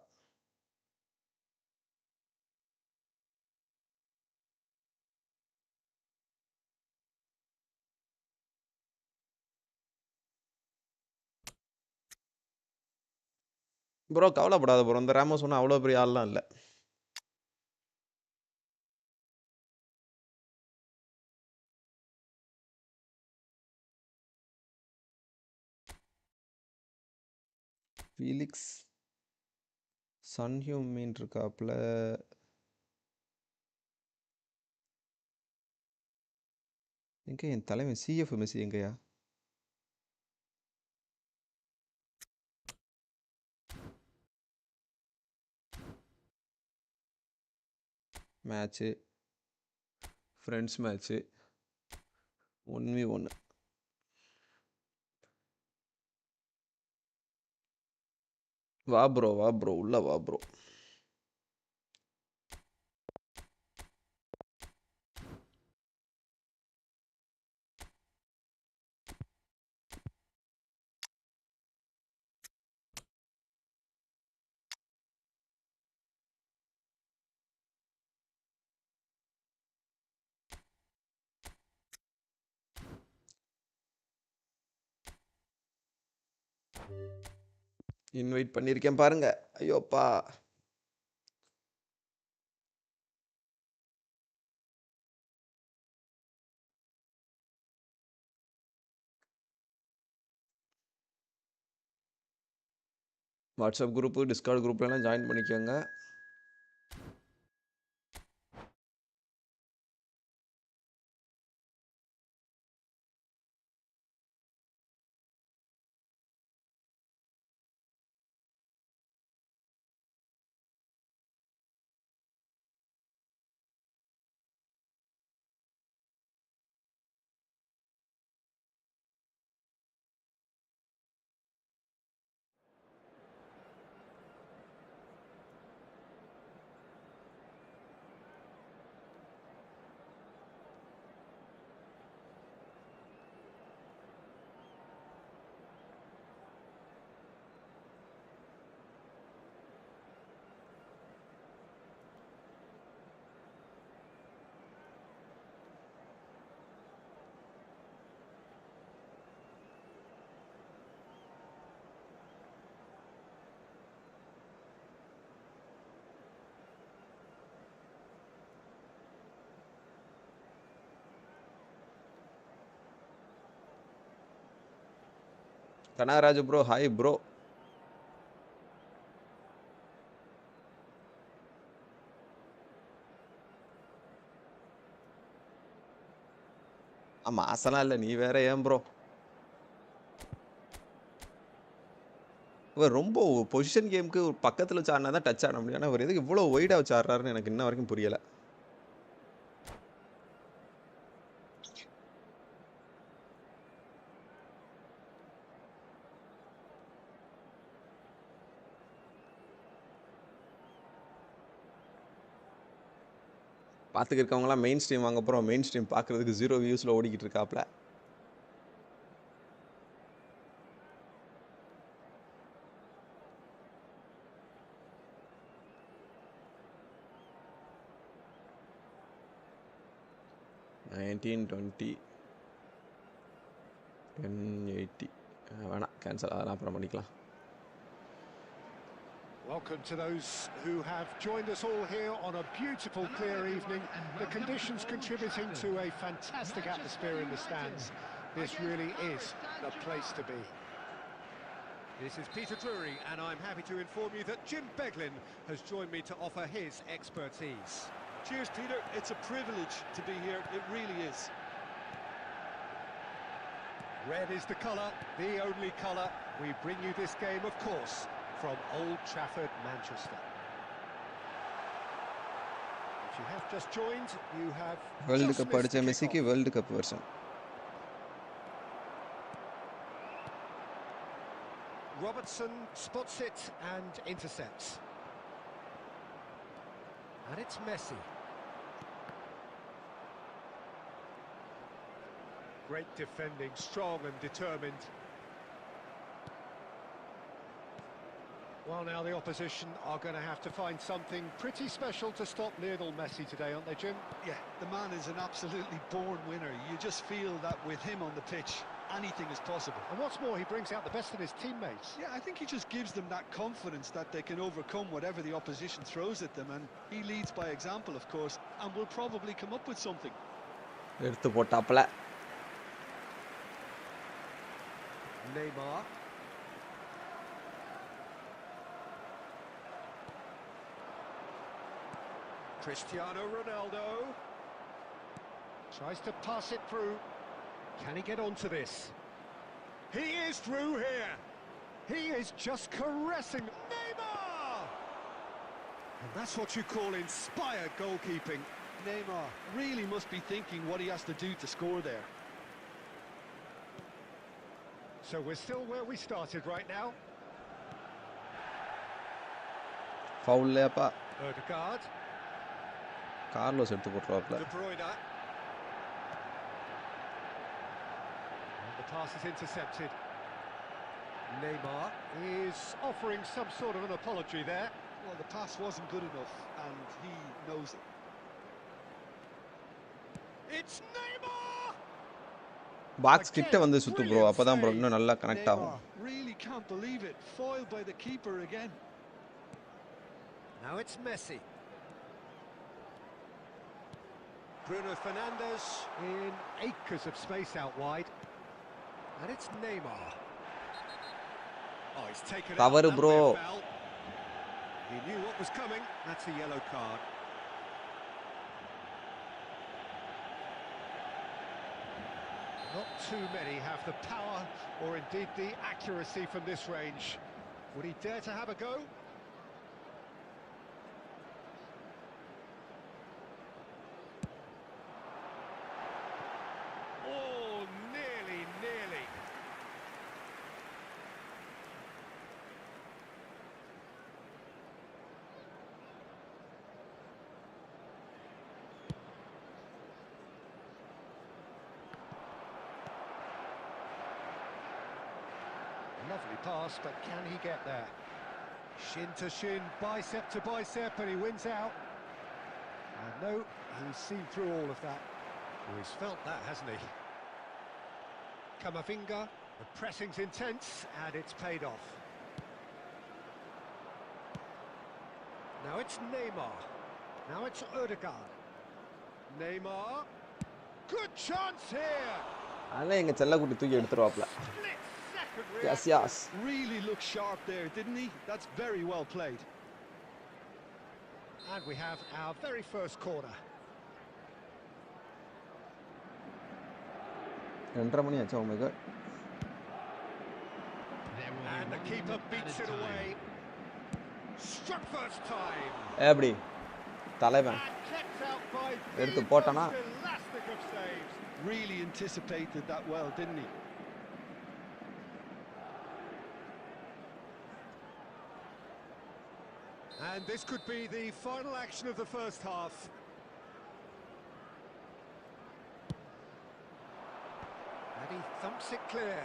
ப்ரோ கவலைப்படாத ப்ரோ, இந்த ராமோஸ் ஒன்றும் அவ்வளோ பெரிய ஆள்லாம் இல்லை. ஃபீலிக்ஸ் சன்ஹியூம் மீன் இருக்காப்புல. எங்க என் தலைவன் சிஎஃப் மெஸ்ஸி எங்கயா? Match friends match 1v1. வா ப்ரோ உள்ள வா ப்ரோ. இன்வைட் பண்ணியிருக்கேன் பாருங்க. ஐயோப்பா வாட்ஸ்அப் குரூப்பு டிஸ்கார்ட் குரூப்லாம் ஜாயின் பண்ணிக்கோங்க. Kanagaraj bro hi bro. மாசலாம் இல்லை, நீ வேற ஏன் ப்ரோ? இவர் ரொம்ப பொசிஷன் கேமுக்கு பக்கத்தில் வச்சு ஆடினா தான் டச் ஆட முடியும். ஆனால் இவர் எதுக்கு இவ்வளோ ஒய்டாக வச்சு ஆடுறாருன்னு எனக்கு இன்ன வரைக்கும் புரியலை. பார்த்துக்க இருக்கவங்களாம் மெயின் ஸ்ட்ரீம் வாங்க போகிறோம். மெயின் ஸ்ட்ரீம் பார்க்குறதுக்கு 0 வியூஸில் ஓடிக்கிட்டு இருக்காப்ல. $1920 $1080 வேணாம், கேன்சல். அதெல்லாம் அப்புறம் பண்ணிக்கலாம். Welcome to those who have joined us all here on a beautiful, clear evening. The conditions contributing to a fantastic atmosphere in the stands. This really is the place to be. This is Peter Drury, and I'm happy to inform you that Jim Beglin has joined me to offer his expertise. Cheers, Peter. It's a privilege to be here. It really is. Red is the colour, the only colour. We bring you this game, of course, from Old Trafford, Manchester. If you have just joined, you have World Cup அடிச்ச மெஸ்ஸிக்கு World Cup version. Robertson spots it and intercepts. And it's Messi. Great defending, strong and determined. Well, now the opposition are going to have to find something pretty special to stop Lionel Messi today, aren't they, Jim? Yeah, the man is an absolutely born winner. You just feel that with him on the pitch, anything is possible. And what's more, he brings out the best in his teammates. Yeah, I think he just gives them that confidence that they can overcome whatever the opposition throws at them, and he leads by example, of course, and will probably come up with something. எடுத்து போட்டாப்ல. Neymar. Cristiano Ronaldo tries to pass it through. Can he get onto this? He is through here. He is just caressing Neymar! And that's what you call inspired goalkeeping. Neymar really must be thinking what he has to do to score there. So we're still where we started right now. Foul layapa. Odegaard. Carlos எடுத்து போட்றாப்ல. De Bruyne. And the pass is intercepted. Neymar is offering some sort of an apology there. Well, the pass wasn't good enough, and he knows it. It's Neymar! Box கிட்ட வந்து சுத்து bro. அப்பதான் bro இன்னும் நல்லா connect ஆகும். Really can't believe it. Foiled by the keeper again. Now it's Messi. Bruno Fernandes in acres of space out wide. And it's Neymar. Oh, he's taken it. Cover bro. He knew what was coming. That's a yellow card. Not too many have the power or indeed the accuracy from this range. Would he dare to have a go? Oh, nearly. Lovely pass, but can he get there? Shin to shin, bicep to bicep, and he wins out. And no, he's seen through all of that. Oh, he's felt that, hasn't he? Camavinga, the pressing's intense, and it's paid off. Now it's Neymar. Now it's Odegaard. Neymar. Good chance here. ஆனா எங்க செல்லக்குட்டி தூக்கி எடுத்துருவாப்ல. Yes. Really looked sharp there, didn't he? That's very well played. And we have our very first corner. Enter money acha, oh my god. And the keeper beats it away. Struck first time. எப்படி தலைவன் எடுத்து போட்டானா? Really anticipated that well, didn't he? And this could be the final action of the first half. And he thumps it clear.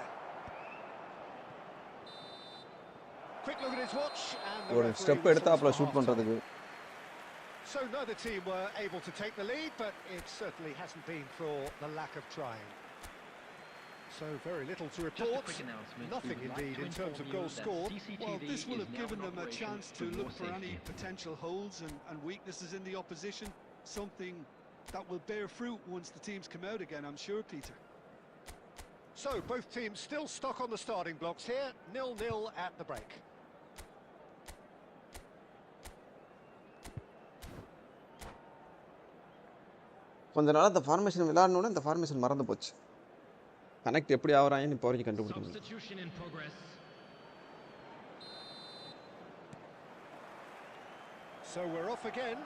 Quick look at his watch and the referee step எடுத்தாப்ல shoot பண்றதுக்கு. So neither team were able to take the lead, but it certainly hasn't been for the lack of trying. So very little to report. Nothing indeed in terms of goals scored. Well, this will have given them a chance to look for any potential holes and weaknesses in the opposition. Something that will bear fruit once the teams come out again, I'm sure, Peter. So both teams still stuck on the starting blocks here. 0-0 at the break. கொஞ்ச நாளா இந்த formation விளையாடணும்னா இந்த formation மறந்து போச்சு. Connect எப்படி ஆவறாங்கன்னு இப்போ வரைக்கும் கண்டுபிடிக்க முடியல. So we're off again.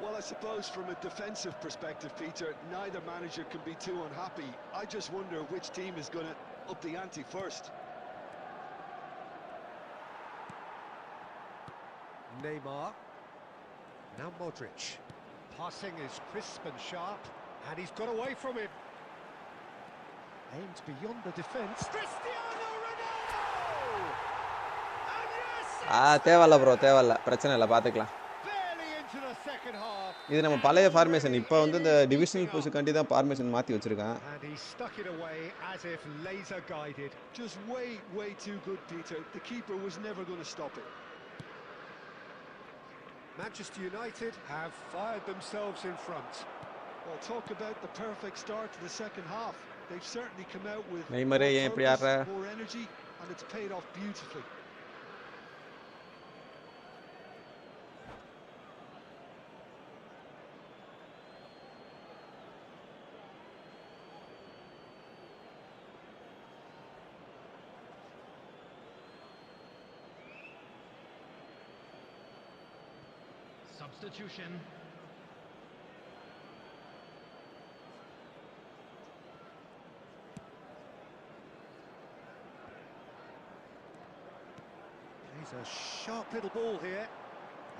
Well, I suppose from a defensive perspective, Peter, neither manager can be too unhappy. I just wonder which team is going to up the ante first. Neymar. Now Modric. Passing is crisp and sharp, and he's got away from him. Aimed beyond the defence. Cristiano Ronaldo! And yes! தேவல்ல bro, தேவல்ல. பிரச்சனை இல்ல, பாத்துக்கலாம். Barely into the second half. இது நம்ம பழைய formation. இப்போ வந்து இந்த டிவிஷனல் புஷ் கண்டி தான் ஃபார்மேஷன் மாத்தி வச்சிருக்கான். And he stuck it away as if laser guided. Just way too good, Peter. The keeper was never going to stop it. Manchester United have fired themselves in front. Well, talk about the perfect start to the second half. They've certainly come out with more energy, and it's paid off beautifully. substitution. He's a sharp little ball here,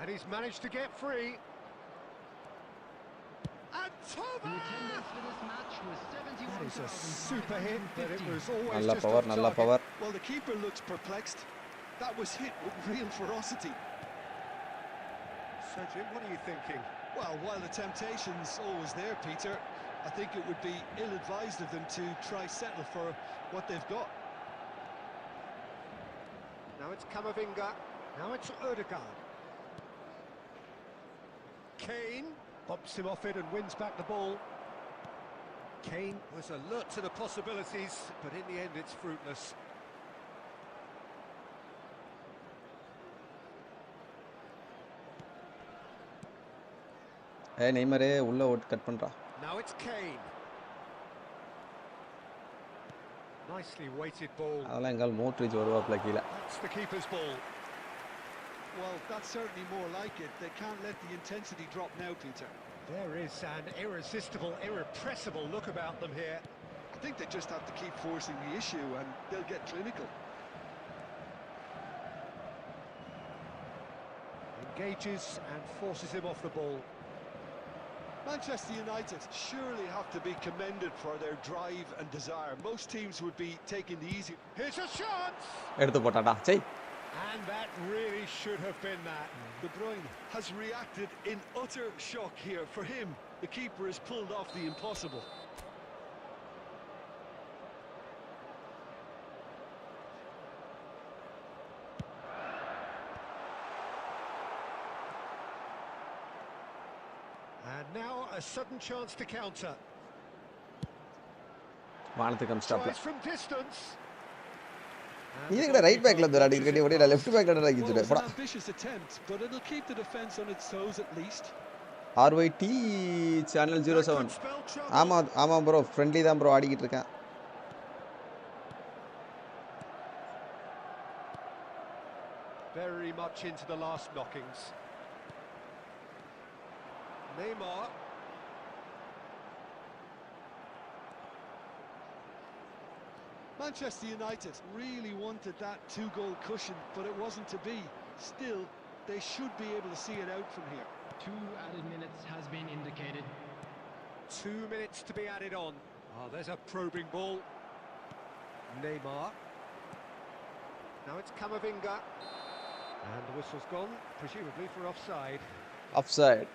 and he's managed to get free. And The attendance for this match was that is a super hit, but it was always Nalla just power, off nalla target. power. Well, the keeper looks perplexed. That was hit with real ferocity. So, Jim, what are you thinking? Well, while the temptation's always there, Peter, I think it would be ill-advised of them to try settle for what they've got. Now it's Camavinga. Now it's Ødegaard. Kane bumps him off it and wins back the ball. Kane was alert to the possibilities, but in the end it's fruitless. Hey Neymar, ulla cut பண்றா. Now it's Kane. Nicely weighted ball. அதெல்லாம் எங்கால் Modric வருவாப்ல கீழ. That's the keeper's ball. Well, that's certainly more like it. They can't let the intensity drop now, Peter. There is an irresistible, irrepressible look about them here. I think they just have to keep forcing the issue and they'll get clinical. Engages and forces him off the ball. Manchester United surely have to be commended for their drive and desire. Most teams would be taking the easy. Here's a chance! எடுத்து போட்டாடா. சை. And that really should have been that. De Bruyne has reacted in utter shock here. For him, the keeper has pulled off the impossible. And now a sudden chance to counter. வானத்துக்கு அம்ஸ்டாப்ல. Tries from distance. நீ எங்கடா right பேக்ல இருந்து அடி இருக்கடி ஒரே left பேக்ல இருந்து அடிச்சிட்டு Well, it was போடா. an ambitious attempt, but it'll keep the defense on its toes at least. RYT channel 07. ஆமா ஆமா bro, friendly தான் bro ஆடிக்கிட்டு இருக்கேன். Very much into the last knockings. Neymar. Manchester United really wanted that two-goal cushion, but it wasn't to be. Still, they should be able to see it out from here. 2 added minutes has been indicated. 2 minutes to be added on. Oh, there's a probing ball. Neymar. Now it's Camavinga. And the whistle's gone, presumably for offside. Offside.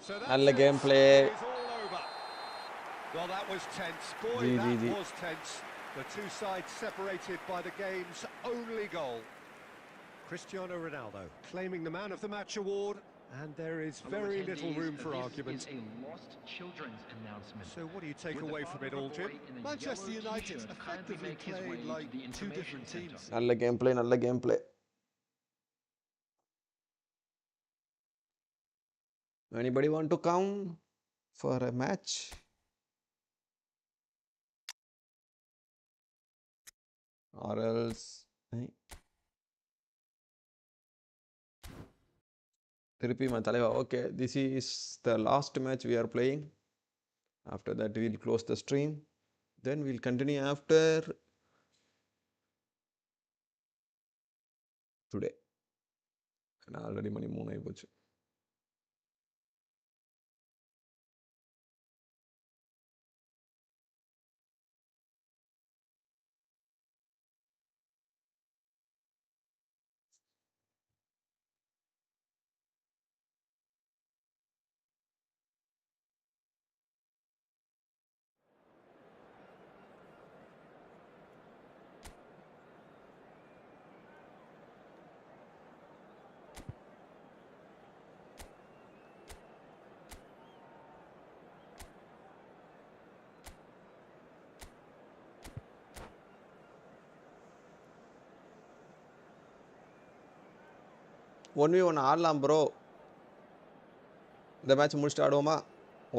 So நல்ல that's game it. play. It's all over. Well, that was tense. Boy, GG. that was tense. The two sides separated by the game's only goal. Cristiano Ronaldo claiming the Man of the Match award, and there is very little room for argument. This is a lost children's announcement. So what do you take away from it all, Jim? Manchester United effectively played like two different teams. நல்ல game play, நல்ல game play. Anybody want to come for a match? Or else திருப்பி தலைவா. Okay, this is the last match we are playing. After that we'll close the stream. Then we'll continue after today. நான் already மணி 3 ஆகி போச்சு. One we one ஆடலாம் bro. இந்த match முடிச்சுட்டு ஆடுவோமா?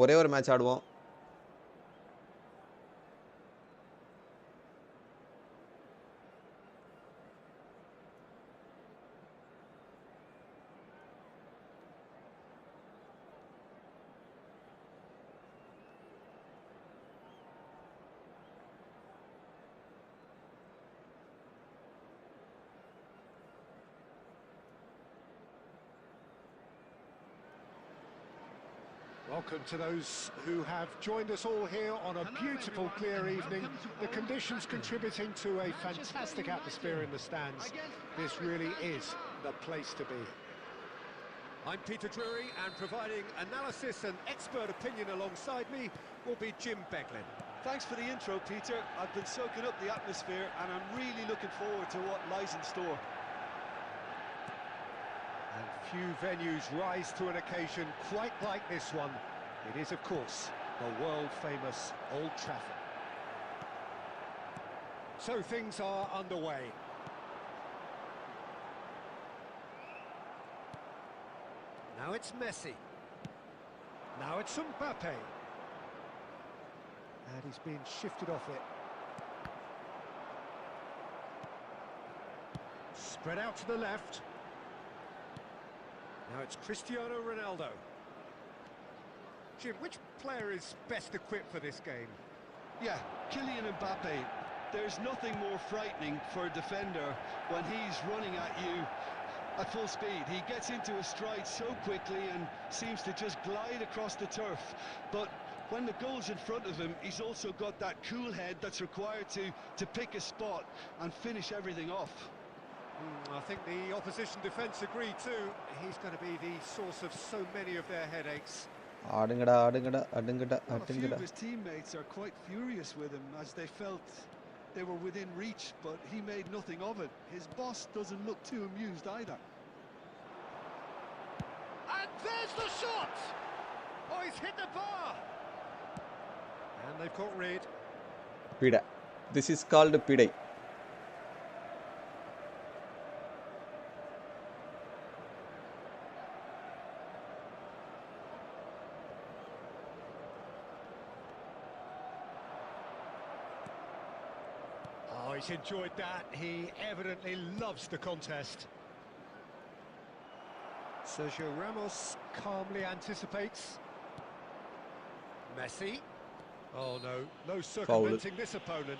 ஒரே ஒரு மேட்ச் ஆடுவோம். Welcome to those who have joined us all here on a beautiful, clear evening. The conditions contributing to a fantastic atmosphere in the stands. This really is the place to be. I'm Peter Drury, and providing analysis and expert opinion alongside me will be Jim Beglin. Thanks for the intro, Peter. I've been soaking up the atmosphere, and I'm really looking forward to what lies in store. And few venues rise to an occasion quite like this one. It is, of course, the world-famous Old Trafford. So things are underway. Now it's Messi. Now it's Mbappe. And he's been shifted off it. Spread out to the left. Now it's Cristiano Ronaldo. Jim, which player is best equipped for this game? Yeah, Kylian Mbappe. There's nothing more frightening for a defender when he's running at you at full speed. He gets into a stride so quickly and seems to just glide across the turf. But when the goal's in front of him, he's also got that cool head that's required to pick a spot and finish everything off. I think the opposition defence agree too. He's going to be the source of so many of their headaches. Well, a few of his teammates are quite furious with him as they felt they were within reach, but he made nothing of it. His boss doesn't look too amused either. And there's the shot! Oh, he's hit the bar! And they've got rid. Pida. This is called Pida. Oh, he's enjoyed that. He evidently loves the contest. Sergio Ramos calmly anticipates. Messi. Oh no, no circumventing this opponent.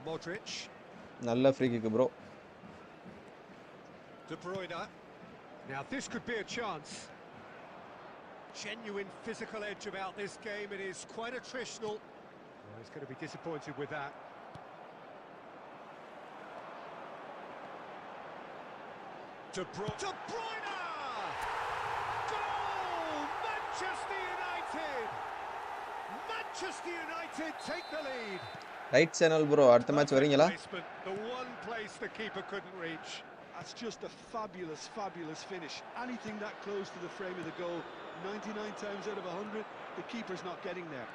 Modric. Nalla free kick, bro. De Bruyne. Now this could be a chance. Genuine physical edge about this game. It is quite attritional. Oh, he's going to be disappointed with that. De Bruyne! Goal! Manchester United! Manchester United take the lead. Right channel, bro. அடுத்த match வரீங்களா? The one place the keeper couldn't reach. That's just a fabulous, fabulous finish. Anything that close to the frame of the goal, 99 times out of 100, the keeper's not getting there.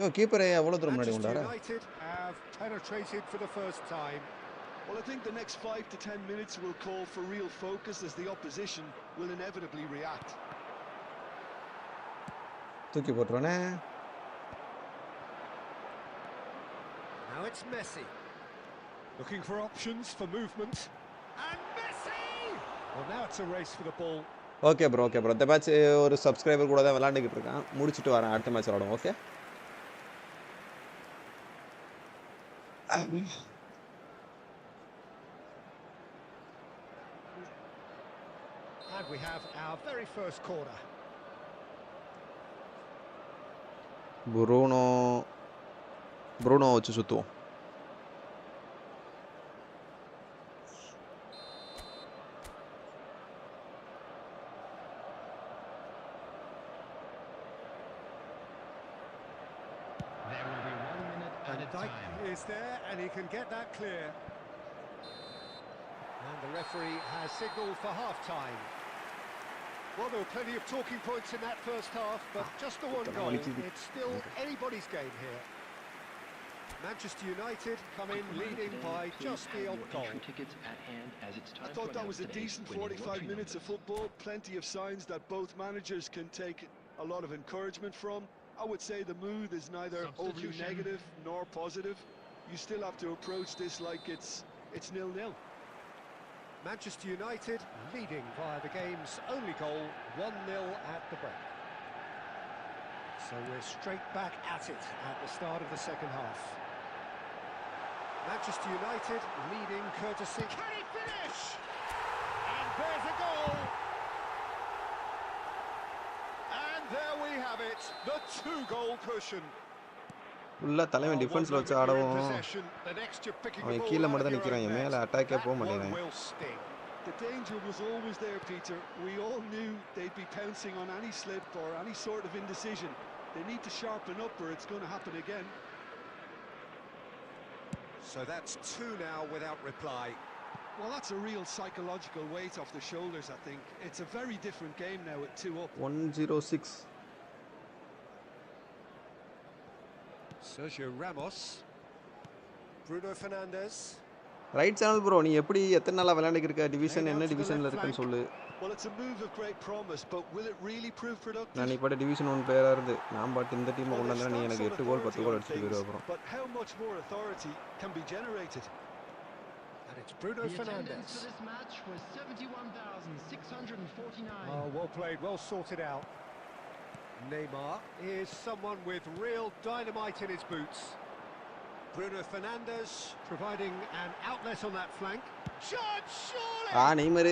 Yo, keeper எவ்வளவு தூரம் முன்னாடி கொண்டாரா? United have penetrated for the first time. Well, I think the next 5 to 10 minutes will call for real focus as the opposition will inevitably react. தூக்கி போட்றோனே. Now it's Messi. Looking for options for movement. And Messi! Well, now it's a race for the ball. Okay bro. இந்த match ஒரு subscriber கூட தான் விளையாண்டுக்கிட்டு இருக்கான். முடிச்சிட்டு வரேன் அடுத்த மேட்ச் விளையாடுவோம். Okay? And we have our very first corner. Bruno வச்சு சுத்துவோம். Is there, and he can get that clear. And the referee has signalled for half-time. Well, there were plenty of talking points in that first half, but just the one goal. It's still anybody's game here. Manchester United come in leading by just the odd goal. I thought that was a decent 45 minutes of football. Plenty of signs that both managers can take a lot of encouragement from. I would say the mood is neither overly negative nor positive. You still have to approach this like it's 0-0. Manchester United leading via the game's only goal, 1-0 at the break. So we're straight back at it at the start of the second half. Manchester United leading courtesy. Can he finish? And there's a goal! And there we have it, the 2-goal cushion. உள்ள தலைவன் டிஃபென்ஸ்ல வச்சு ஆடவும் அவன் கீழ மட்டும் தான் நிக்கிறான் மேல அட்டாக்கே போக மாட்டேங்கிறான். The danger was always there, Peter. We all knew they'd be pouncing on any slip or any sort of indecision. They need to sharpen up or it's going to happen again. So that's 2 now without reply. Well, that's a real psychological weight off the shoulders, I think. It's a very different game now at 2 up. 106. Sergio Ramos. Bruno Fernandes. Right channel bro நீ எப்படி எத்தனை நாளா விளையாண்டுட்டு இருக்க division என்ன டிவிஷன்ல இருக்குன்னு சொல்லு. Well, it's a move of great promise, but will it really prove productive? நான் இப்ப டிவிஷன் 1 பிளேயரா இருந்து நான் பாட்டு இந்த டீம் கொண்டு வந்தா நீ எனக்கு 8 கோல் 10 கோல் அடிச்சிட்டு போயிடுவ அப்புறம். But how much more authority can be generated? And it's Bruno Fernandes. For this match was 71,649. Oh, well played, well sorted out. Neymar is someone with real dynamite in his boots. Bruno Fernandes providing an outlet on that flank. Shot, surely! Neymar,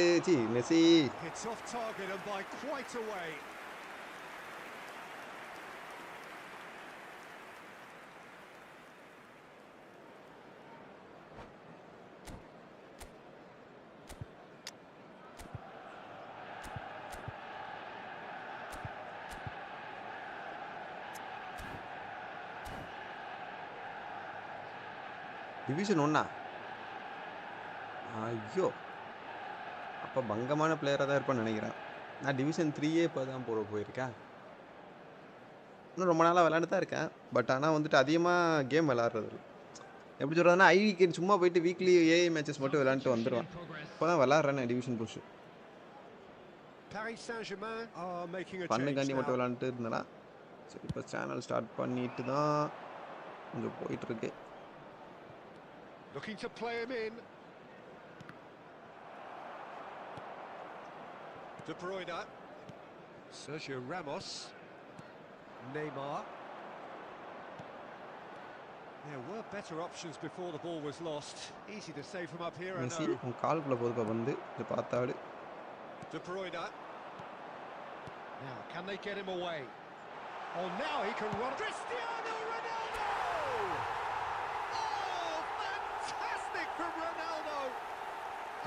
Messi. It's off target and by quite a way. Division 1 ஐயோ அப்போ பங்கமான பிளேயராக தான் இருப்பான்னு நினைக்கிறேன். நான் division 3 இப்போ தான் போயிருக்கேன். இன்னும் ரொம்ப நாளாக விளையாண்டு தான் இருக்கேன். பட் ஆனால் வந்துட்டு அதிகமாக கேம் விளாட்றது எப்படி சொல்கிறதுனா ஐவிக்கு சும்மா போயிட்டு வீக்லி ஏஐ மேட்சஸ் மட்டும் விளையாண்டுட்டு வந்துடுவேன். இப்போ தான் விளாட்றேன் டிவிஷன் புஷ் பண்ணுக்காண்டி மட்டும் விளாண்டுட்டு இருந்தேன்னா சரி இப்போ சேனல் ஸ்டார்ட் பண்ணிட்டு தான் கொஞ்சம் போயிட்டுருக்கு. Looking to play him in. De Bruyne. Sergio Ramos. Neymar. There were better options before the ball was lost. Easy to save from up here, I know. Messi உன் கால்குள்ள போதுப்பா வந்து இது பார்த்தாடு. De Bruyne. Now, can they get him away? Oh, now he can run. Cristiano Ronaldo!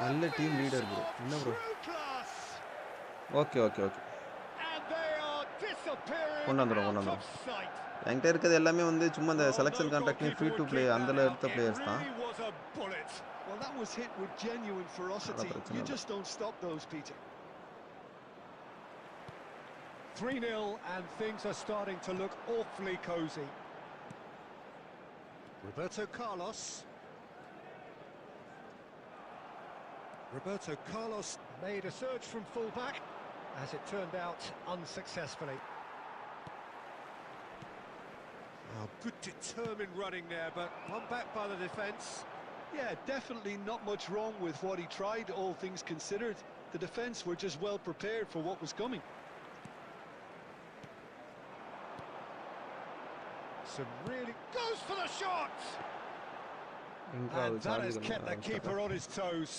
நல்ல team leader bro. என்ன bro? Okay கொண்டாந்துடும். என்கிட்ட இருக்கிறது எல்லாமே வந்து சும்மா இந்த selection contract free to play அந்தல எடுத்த பிளேயர்ஸ் தான். Well, that was hit with genuine ferocity. You just don't stop those, Peter. 3-0 and things are starting to look awfully cozy. Roberto Carlos made a surge from full-back, as it turned out unsuccessfully. Oh, good determined running there, but one back by the defence. Yeah, definitely not much wrong with what he tried, all things considered. The defence were just well prepared for what was coming. Some really goes for the shot! And that has kept the keeper on his toes.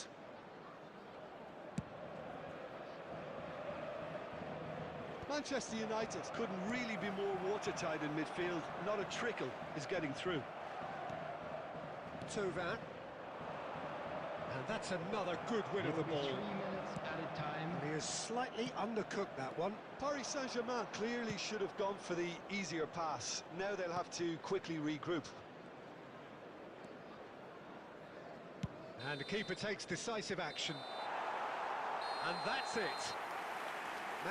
Manchester United couldn't really be more watertight in midfield. Not a trickle is getting through. Tovan. And that's another good win of the ball. 3 minutes added time. He has slightly undercooked that one. Paris Saint-Germain clearly should have gone for the easier pass. Now they'll have to quickly regroup. And the keeper takes decisive action. And that's it.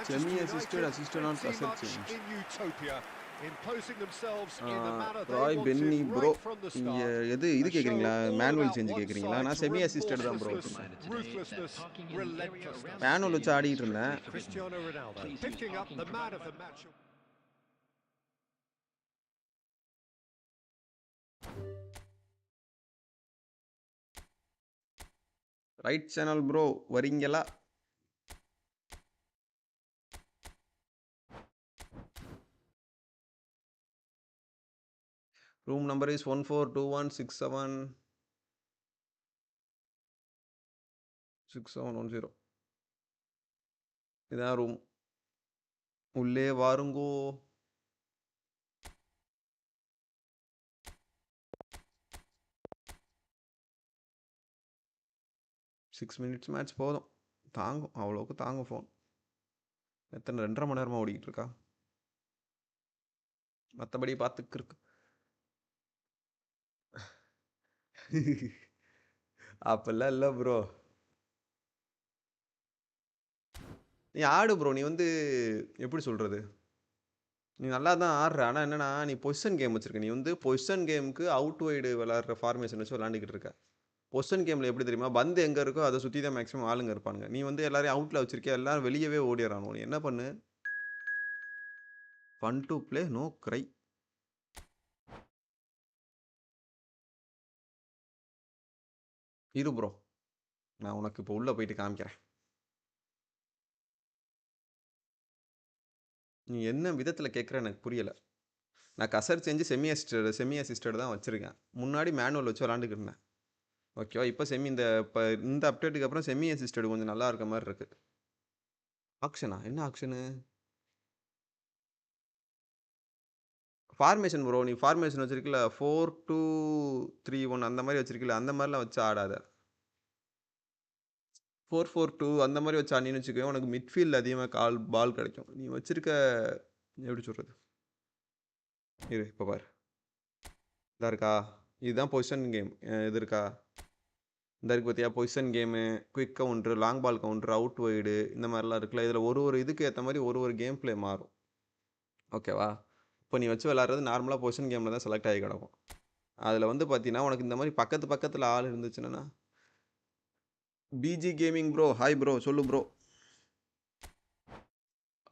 Semi-assisted, assisted on pretty much change. in utopia, imposing themselves in the manner they Roy wanted Benny bro right from the start. இது கேக்குறீங்களா manual change கேக்குறீங்களா நான் semi assisted தான் bro Ruthlessness, relentlessness. Manual வச்சு ஆடிட்டு இருந்தேன் Cristiano Ronaldo picking up the man of the match. Right channel bro வரீங்களா? Room number is 1421676710. இதான் ரூம். உள்ளே வாருங்கோ. சிக்ஸ் மினிட்ஸ் மேட்ச் போதும், தாங்கும், அவ்வளோக்கு தாங்கும் ஃபோன். எத்தனை 2.5 மணி நேரமாக ஓடிக்கிட்டு இருக்கா? மற்றபடி பார்த்துக்கு அப்பெல்லாம் இல்லை ப்ரோ. நீ ஆடு ப்ரோ. நீ வந்து எப்படி சொல்கிறது, நீ நல்லா தான் ஆடுற. ஆனால் என்னென்னா நீ பொசிஷன் கேம் வச்சுருக்க. நீ வந்து பொசிஷன் கேமுக்கு அவுட் வைடு விளாட்ற ஃபார்மேஷன் வச்சு விளாண்டுக்கிட்டு இருக்க. பொசிஷன் கேமில் எப்படி தெரியுமா, பந்து எங்கே இருக்கோ அதை சுற்றி தான் மேக்ஸிமம் ஆளுங்க இருப்பானுங்க. நீ வந்து எல்லாரையும் அவுட்டில் வச்சிருக்கிய, எல்லாரும் வெளியவே ஓடிடுறானோ. நீ என்ன பண்ணு, fun to play no cry. இரு ப்ரோ, நான் உனக்கு இப்போ உள்ளே போயிட்டு காமிக்கிறேன். நீ என்ன விதத்தில் கேட்குற எனக்கு புரியலை. நான் கசர் செஞ்சு செமி அசிஸ்டட் தான் வச்சுருக்கேன். முன்னாடி மேனுவல் வச்சு விளாண்டுக்கிட்டு இருந்தேன். ஓகேவா? இப்போ இந்த அப்டேட்டுக்கு அப்புறம் செமி அசிஸ்டட் கொஞ்சம் நல்லா இருக்க மாதிரி இருக்குது. ஆக்ஷனா? என்ன ஆக்ஷனு? Formation bro. நீ ஃபார்மேஷன் வச்சிருக்கல 4-2-3-1 அந்த மாதிரி வச்சிருக்கல, அந்த மாதிரிலாம் வச்சு ஆடாத. 4-4-2 அந்த மாதிரி வச்சு ஆடினு வச்சுக்கோ, உனக்கு மிட்ஃபீல்டு அதிகமாக பால் கிடைக்கும். நீ வச்சிருக்க எப்படி சொல்கிறது, இது இப்போ பாரு, இதாக இருக்கா? இதுதான் பொசிஷன் கேம். இது இருக்கா? இந்த இருக்குது பார்த்தியா, position game, quick counter, long ball counter, out wide, இந்த மாதிரிலாம் இருக்குல்ல. இதில் ஒரு இதுக்கு ஏற்ற மாதிரி ஒரு கேம் பிளே மாறும். ஓகேவா? இப்போ நீ வச்சு விளாட்றது நார்மலாக பொசிஷன் கேமில் தான் செலக்ட் ஆகி கிடக்கும். அதில் வந்து பார்த்தீங்கன்னா உனக்கு இந்த மாதிரி பக்கத்தில் ஆள் இருந்துச்சுன்னா, PG gaming bro, hi bro, சொல்லு bro.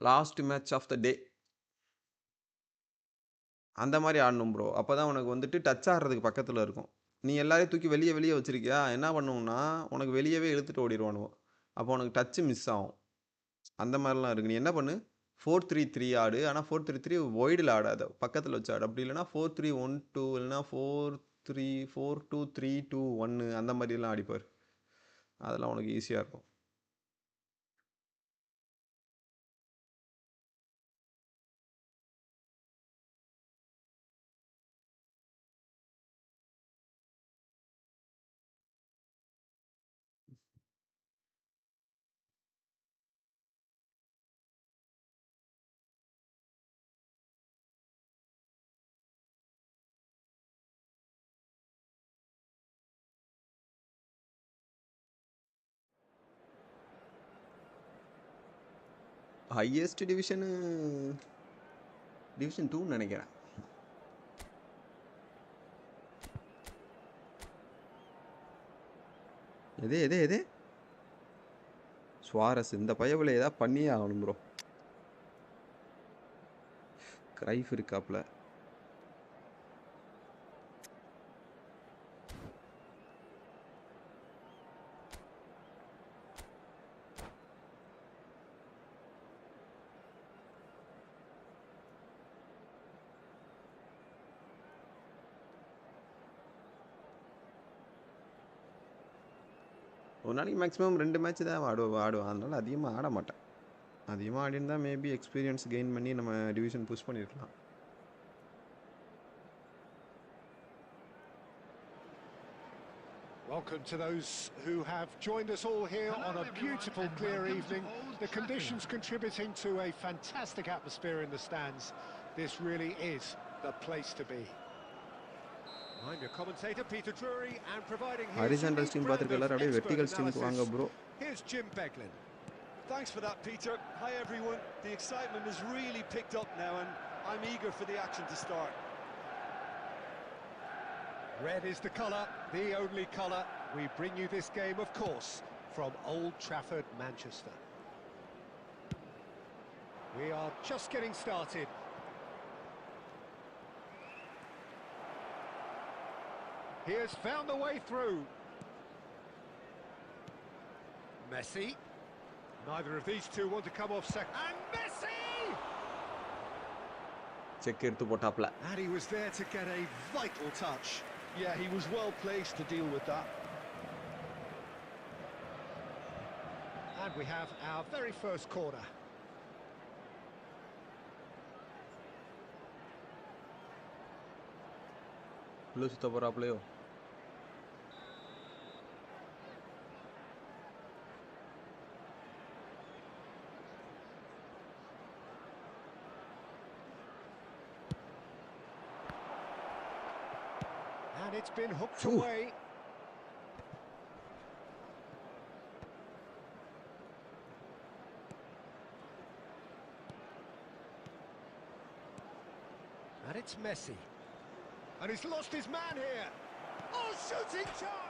Last match of the day அந்த மாதிரி ஆடணும் ப்ரோ. அப்போ தான் உனக்கு வந்துட்டு டச் ஆடுறதுக்கு பக்கத்தில் இருக்கும். நீ எல்லாரையும் தூக்கி வெளியே வச்சிருக்கியா, என்ன பண்ணுவோம்னா உனக்கு வெளியவே இழுத்துட்டு ஓடிடுவானுவோ. அப்போ உனக்கு டச்சு மிஸ் ஆகும். அந்த மாதிரிலாம் இருக்குது. நீ என்ன பண்ணு, 4-3-3 ஆடு. ஆனால் 4-3-3 ஒய்டில் ஆடாத, பக்கத்தில் வச்சு ஆடு. அப்படி இல்லைனா 4-3-1-2 இல்லைனா 4-2-3-2-1 அந்த மாதிரிலாம் அடிப்பார். அதெல்லாம் உனக்கு ஈஸியாக இருக்கும். ஹையஸ்ட் டிவிஷன் 2 நினைக்கிறேன். எது சுவாரஸ் இந்த பயவில் ஏதாவது பண்ணியே ஆகணும் ப்ரோ. கிரைஃப் இருக்காப்ல. ஒரு நாளைக்கு மேக்ஸிமம் 2 மேட்ச் தான் ஆடுவேன். அதனால அதிகமாக ஆட மாட்டேன். அதிகமாக ஆடிருந்தா மேபி எக்ஸ்பீரியன்ஸ் கெயின் பண்ணி நம்ம டிவிஷன் புஷ் பண்ணியிருக்கலாம். Welcome to those who have joined us all here on a beautiful, clear evening. The conditions contributing to a fantastic atmosphere in the stands. This really is the place to be. I'm your commentator, Peter Drury, and providing horizontal stream பார்த்திருக்கல, அப்படியே vertical stream வாங்க bro. Here's Jim Beglin. Thanks for that, Peter. Hi everyone. The excitement has really picked up now and I'm eager for the action to start. Red is the colour, the only colour. We bring you this game, of course, from Old Trafford, Manchester. We are just getting started. He has found the way through. Messi. Neither of these two want to come off second. And Messi! Check எடுத்து போட்டாப்ல. And he was there to get a vital touch. Yeah, he was well placed to deal with that. And we have our very first corner. உள்ள சுத்த போறாப்லையோ. And it's been hooked away. And it's Messi. And he's lost his man here. Oh, shooting chance!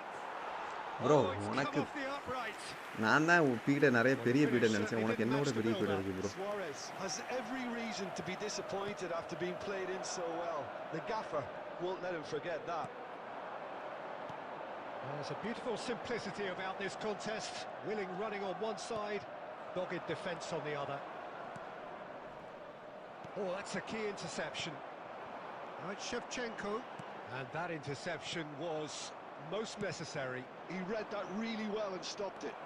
Bro, it's come உனக்கு off the upright. நான் தான் பீட நிறைய பெரிய பீட நினைச்சேன். உனக்கு என்னோட பெரிய பீட இருக்கு bro. Suarez has every reason to be disappointed after being played in so well. The gaffer won't let him forget that. There's a beautiful simplicity about this contest. Willing running on one side, dogged defence on the other. Oh, that's a key interception. Right, Shevchenko. And that interception was most necessary. He read that really well and stopped it.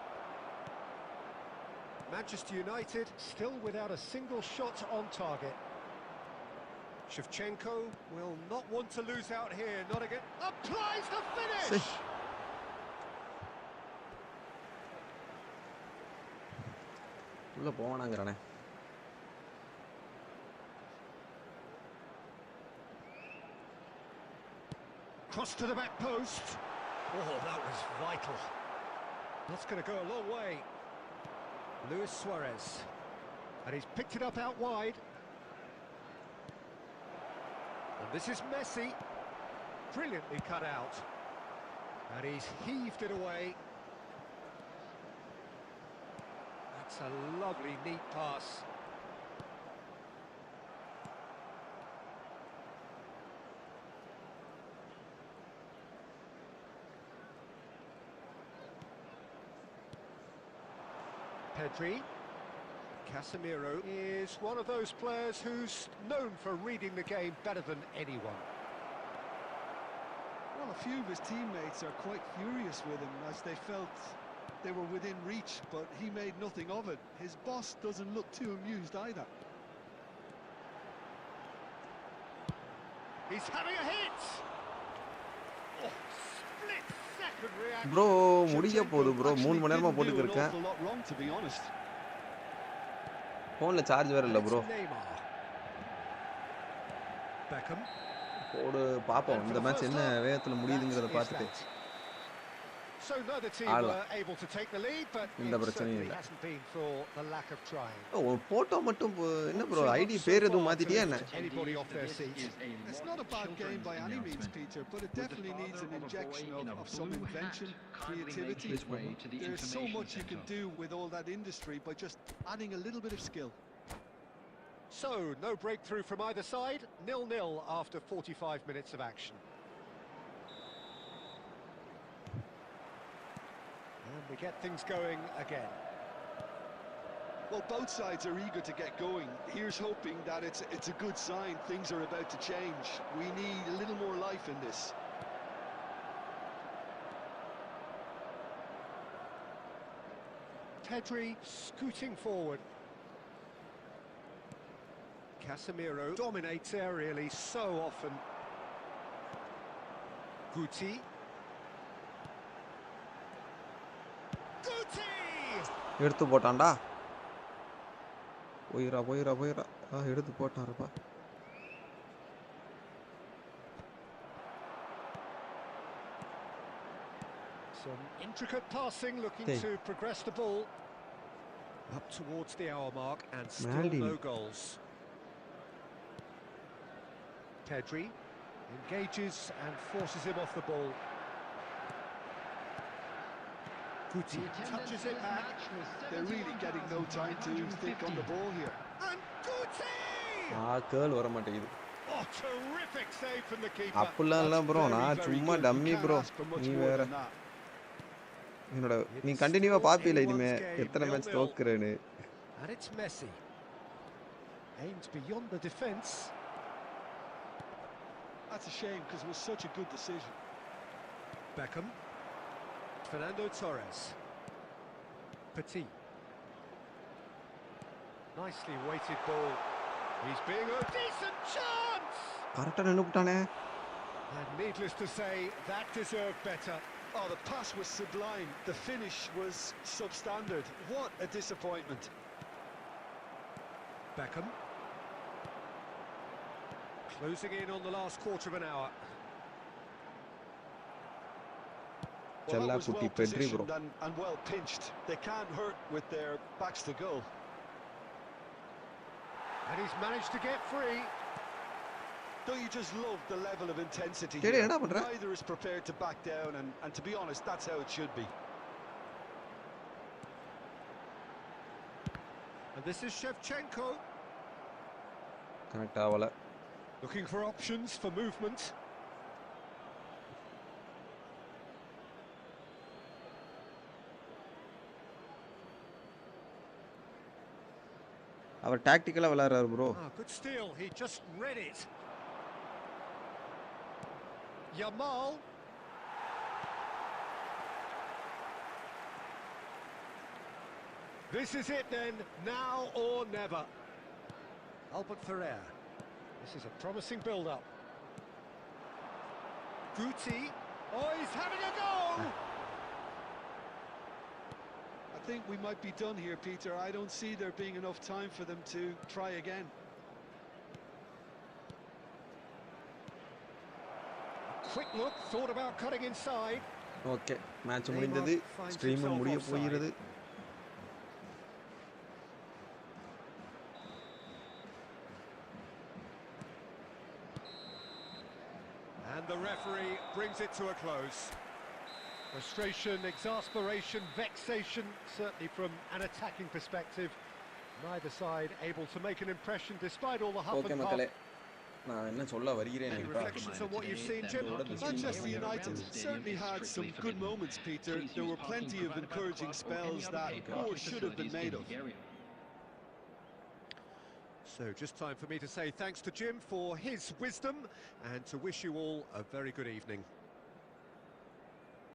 Manchester United still without a single shot on target. Shevchenko will not want to lose out here. Not again. Applies the finish! உள்ள போவானாங்கறானே. Cross to the back post. Oh, that was vital. That's going to go a long way. Luis Suarez. And he's picked it up out wide. And this is Messi. Brilliantly cut out. And he's heaved it away. That's a lovely, neat pass. Pedri. Casemiro is one of those players who's known for reading the game better than anyone. Well, a few of his teammates are quite furious with him as they felt they were within reach, but he made nothing of it. His boss doesn't look too amused either. He's having a hit! Oh, split second reaction. Bro, முடிய போகுது bro. 3 மணி நேரமா போட்டுட்டு இருக்கேன். போன்ல charge வேற இல்ல bro. Vankkam. போடு பாப்போம் இந்த மேட்ச் என்ன வேகத்துல முடியுதுங்கறத பார்த்துட்டு. So neither team were able to take the lead, but it hasn't been for the lack of trying. Oh, photo மட்டும் என்ன bro ஐடி பேர் எதுவும் மாத்திட்டியா என்ன? Anybody off their seat. It's not a bad game by any means, Peter, but it definitely needs an injection of some invention, creativity. There's so much you can do with all that industry by just adding a little bit of skill. So, no breakthrough from either side, 0-0 after 45 minutes of action. And we get things going again. Well, both sides are eager to get going. Here's hoping that it's a good sign. Things are about to change. We need a little more life in this. Pedri scooting forward. Casemiro dominates aerially so often. Guti. Guti! எடுத்து போட்டான்டா. போயிரா. எடுத்து போட்டாருப்பா. Some intricate passing, looking to progress the ball up towards the hour mark, and still no goals. Pedri engages and forces him off the ball. Guti touches it back. They're really getting no time to think on the ball here. And Guti! curl வர மாட்டேங்குது. Oh, terrific save from the keeper. அப்பலாம் இல்ல bro, நான் சும்மா dummy bro. நீ வேற. என்னோட நீ கண்டினியூவா பாப்பில இனிமே எத்தனை match தோக்குறேன்னு. And it's messy. Aimed beyond the defence. That's a shame because it was such a good decision. Vankkam. Fernando Torres. Petit. Nicely weighted ball. He's being a decent chance. கரெக்டா நின்னுட்டானே. And needless to say, that deserved better. Oh, the pass was sublime. The finish was substandard. What a disappointment. Vankkam. Closing in on the last quarter of an hour. Well, that was well positioned and well pinched. They can't hurt with their backs to goal. And he's managed to get free. Don't you just love the level of intensity here? Neither is prepared to back down, and to be honest, that's how it should be. And this is Shevchenko. Connect ஆவல. Looking for options for movement. அவர் டாக்டிக்கலா விளையாடுறாரு bro. Good steal. He just read it. Yamal. This is it then, now or never. Albert Ferrer. This is a promising build-up. Guti. Oh, he's having a goal! I think we might be done here, Peter. I don't see there being enough time for them to try again. Quick look, thought about cutting inside. Okay, match முடிந்தது. Stream முடிய போகிறது. And the referee brings it to a close. Frustration, exasperation, vexation, certainly from an attacking perspective. Neither side able to make an impression despite all the huff and puff. நான் என்ன சொல்ல வருகிறேன் Any reflections on what you've seen, Jim? Manchester United certainly had some good moments, Peter. There were plenty of encouraging spells that more should have been made of. So just time for me to say thanks to Jim for his wisdom and to wish you all a very good evening.